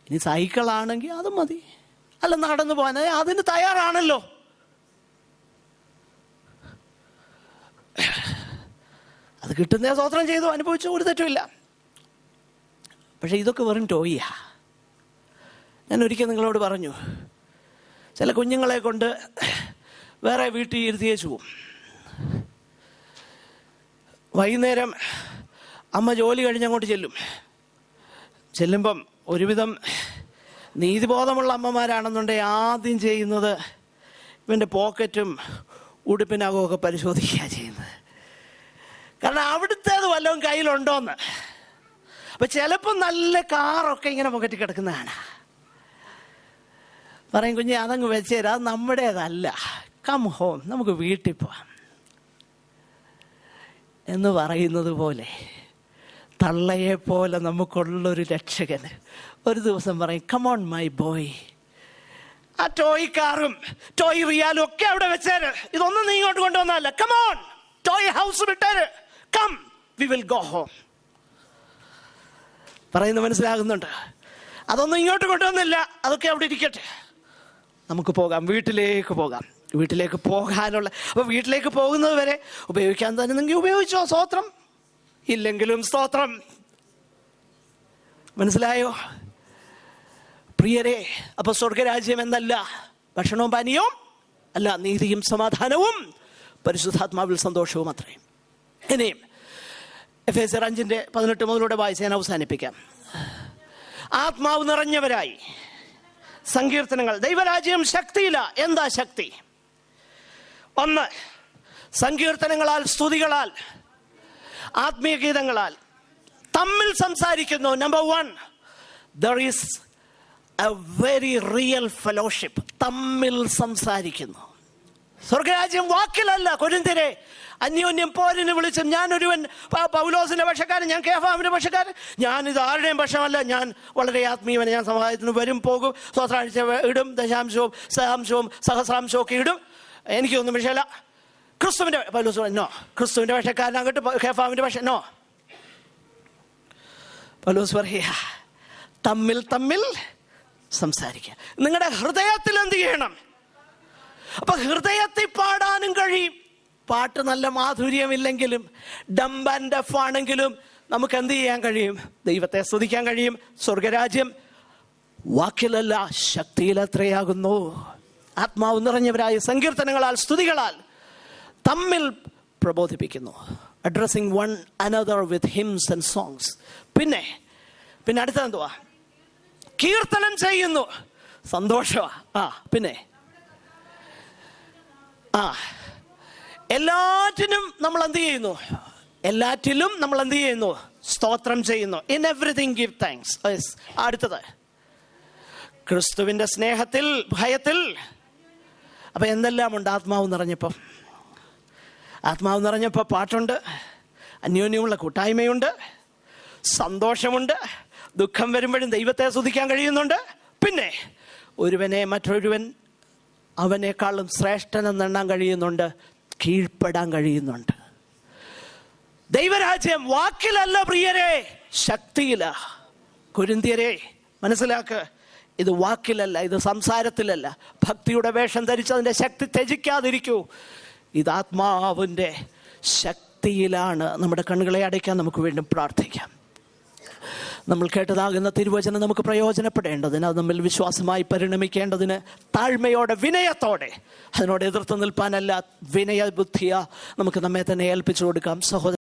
Speaker 1: ഇനി സൈക്കിളാണെങ്കിൽ അതും മതി. അല്ല നടന്നു പോകാൻ അതിന് തയ്യാറാണല്ലോ. അത് കിട്ടുന്ന സ്വതന്ത്രം ചെയ്തു അനുഭവിച്ചു, ഒരു തെറ്റുമില്ല. പക്ഷെ ഇതൊക്കെ വെറും ടോയ്യാ. ഞാൻ ഒരിക്കൽ നിങ്ങളോട് പറഞ്ഞു, ചില കുഞ്ഞുങ്ങളെ കൊണ്ട് വേറെ വീട്ടിൽ ഇരുത്തിയേച്ചു പോവും. വൈകുന്നേരം അമ്മ ജോലി കഴിഞ്ഞങ്ങോട്ട് ചെല്ലുമ്പം ഒരുവിധം നീതിബോധമുള്ള അമ്മമാരാണെന്നുണ്ടെങ്കിൽ ആദ്യം ചെയ്യുന്നത് ഇവൻ്റെ പോക്കറ്റും ഉടുപ്പിനകമൊക്കെ പരിശോധിക്കുക ചെയ്യുന്നത്. കാരണം അവിടുത്തേത് വല്ലതും കയ്യിലുണ്ടോന്ന്. അപ്പം ചിലപ്പോൾ നല്ല കാറൊക്കെ ഇങ്ങനെ പോക്കറ്റിൽ കിടക്കുന്നതാണ്. പറയും, കുഞ്ഞെ അതങ്ങ് വെച്ചേരാ, അത് നമ്മുടേതല്ല, കം ഹോം, നമുക്ക് വീട്ടിൽ പോവാം എന്ന് പറയുന്നത് പോലെ തള്ളയെ പോലെ നമുക്കുള്ളൊരു രക്ഷകന് ഒരു ദിവസം പറയും, കമോൺ മൈ ബോയ്, ആ ടോയ് കാറും ടോയ് റിയാലും ഒക്കെ അവിടെ വെച്ചേര്, ഇതൊന്നും നീ ഇങ്ങോട്ട് കൊണ്ടുവന്നല്ല, കമോൺ ടോയ് ഹൗസ് വിട്ടേര്, come we will go home. പറയുന്നത് മനസ്സിലാകുന്നുണ്ട്? അതൊന്നും ഇങ്ങോട്ട് കൊണ്ടുവന്നില്ല, അതൊക്കെ അവിടെ ഇരിക്കട്ടെ, നമുക്ക് പോകാം, വീട്ടിലേക്ക് പോകാം. വീട്ടിലേക്ക് പോകാനുള്ള, അപ്പോൾ വീട്ടിലേക്ക് പോകുന്നത് വരെ ഉപയോഗിക്കാൻ തന്നെ ഉപയോഗിച്ചോ, സ്തോത്രം, ഇല്ലെങ്കിലും സ്തോത്രം. മനസ്സിലായോ പ്രിയരെ? അപ്പൊ സ്വർഗരാജ്യം എന്നല്ല ഭക്ഷണവും പാനീയവും അല്ല, നീതിയും സമാധാനവും പരിശുദ്ധാത്മാവിൽ സന്തോഷവും അത്രേ. ഇനിയും എഫേസ്യർ 5:18 മുതലൂടെ വായിച്ച് ഞാൻ അവസാനിപ്പിക്കാം. ആത്മാവ് നിറഞ്ഞവരായി. സങ്കീർത്തനങ്ങൾ. ദൈവരാജ്യം ശക്തിയില്ല. എന്താ ശക്തി? ഒന്ന്, സങ്കീർത്തനങ്ങളാൽ, സ്തുതികളാൽ, ആത്മീയ ഗീതങ്ങളാൽ തമ്മിൽ സംസാരിക്കുന്നു. Number 1, there is a very real fellowship. തമ്മിൽ സംസാരിക്കുന്നു. സ്വർഗരാജ്യം വാക്കിലല്ല. കൊരിന്ത്യരെ, അന്യോന്യം പോരിന് വിളിച്ചും ഞാനൊരുവൻ പൗലോസിന്റെ പക്ഷക്കാരൻ, ഞാൻ കേഫാവിന്റെ പക്ഷക്കാരൻ, ഞാൻ ഇത് ആരുടെയും പക്ഷമല്ല, ഞാൻ വളരെ ആത്മീയവൻ, ഞാൻ സമാധാനത്തിന് വരും പോകും, സ്വത്രാഴ്ച ഇടും, ദശാംശവും സഹാംശവും സഹസ്രാംശവും ഒക്കെ ഇടും, എനിക്കൊന്നും വിഷയമല്ല. ക്രിസ്തുവിന്റെ പൗലോസ് നോ, ക്രിസ്തുവിന്റെ പക്ഷക്കാരനാകട്ടെ, കേഫാവിന്റെ പക്ഷ നോ. പൗലോസ് പറയുക, തമ്മിൽ തമ്മിൽ സംസാരിക്കുക. നിങ്ങളുടെ ഹൃദയത്തിൽ എന്ത് ചെയ്യണം? അപ്പൊ ഹൃദയത്തിൽ പാടാനും കഴിയും. പാട്ട് നല്ല മാധുര്യമില്ലെങ്കിലും, ഡംബ് ആൻഡ് ഡഫ് ആണെങ്കിലും നമുക്ക് എന്ത് ചെയ്യാൻ കഴിയും? ദൈവത്തെ സ്തുതിക്കാൻ കഴിയും. സ്വർഗരാജ്യം വാക്കിലല്ല, ശക്തിയിൽ എത്രയാകുന്നു. ആത്മാവ് നിറഞ്ഞവരായ സങ്കീർത്തനങ്ങളാൽ, സ്തുതികളാൽ തമ്മിൽ പ്രബോധിപ്പിക്കുന്നു. Addressing one another with hymns and songs. പിന്നെ അടുത്തത് എന്തുവാ? കീർത്തനം ചെയ്യുന്നു. സന്തോഷമാ. പിന്നെ എല്ലാറ്റിനും നമ്മൾ എന്ത് ചെയ്യുന്നു? എല്ലാറ്റിലും നമ്മൾ എന്ത് ചെയ്യുന്നു? സ്തോത്രം ചെയ്യുന്നു. In everything give thanks. അടുത്തത് ക്രിസ്തുവിന്റെ സ്നേഹത്തിൽ, ഭയത്തിൽ. അപ്പൊ എന്തെല്ലാം ഉണ്ട്? ആത്മാവ് നിറഞ്ഞപ്പോൾ പാട്ടുണ്ട്, അന്യോന്യമുള്ള കൂട്ടായ്മയുണ്ട്, സന്തോഷമുണ്ട്, ദുഃഖം വരുമ്പോഴും ദൈവത്തെ സ്തുതിക്കാൻ കഴിയുന്നുണ്ട്. പിന്നെ ഒരുവനെ മറ്റൊരുവൻ അവനേക്കാളും ശ്രേഷ്ഠനെന്നെണ്ണാൻ കഴിയുന്നുണ്ട്, കീഴ്പ്പെടാൻ കഴിയുന്നുണ്ട്. ദൈവരാജ്യം വാക്കിലല്ല പ്രിയരെ, ശക്തിയില. കൊരിന്ത്യരെ മനസ്സിലാക്ക്, ഇത് വാക്കിലല്ല, ഇത് സംസാരത്തിലല്ല. ഭക്തിയുടെ വേഷം ധരിച്ച് അതിൻ്റെ ശക്തി ത്യജിക്കാതിരിക്കൂ. ഇത് ആത്മാവിൻ്റെ ശക്തിയിലാണ്. നമ്മുടെ കണ്ണുകളെ അടയ്ക്കാൻ നമുക്ക് വീണ്ടും പ്രാർത്ഥിക്കാം. നമ്മൾ കേട്ടതാകുന്ന തിരുവചനം നമുക്ക് പ്രയോജനപ്പെടേണ്ടതിന്, അത് നമ്മിൽ വിശ്വാസമായി പരിണമിക്കേണ്ടതിന്, താഴ്മയോടെ, വിനയത്തോടെ, അതിനോട് എതിർത്ത് നിൽപ്പാനല്ല, വിനയ ബുദ്ധിയ നമുക്ക് നമ്മെ തന്നെ ഏൽപ്പിച്ചു കൊടുക്കാം. സഹോദരൻ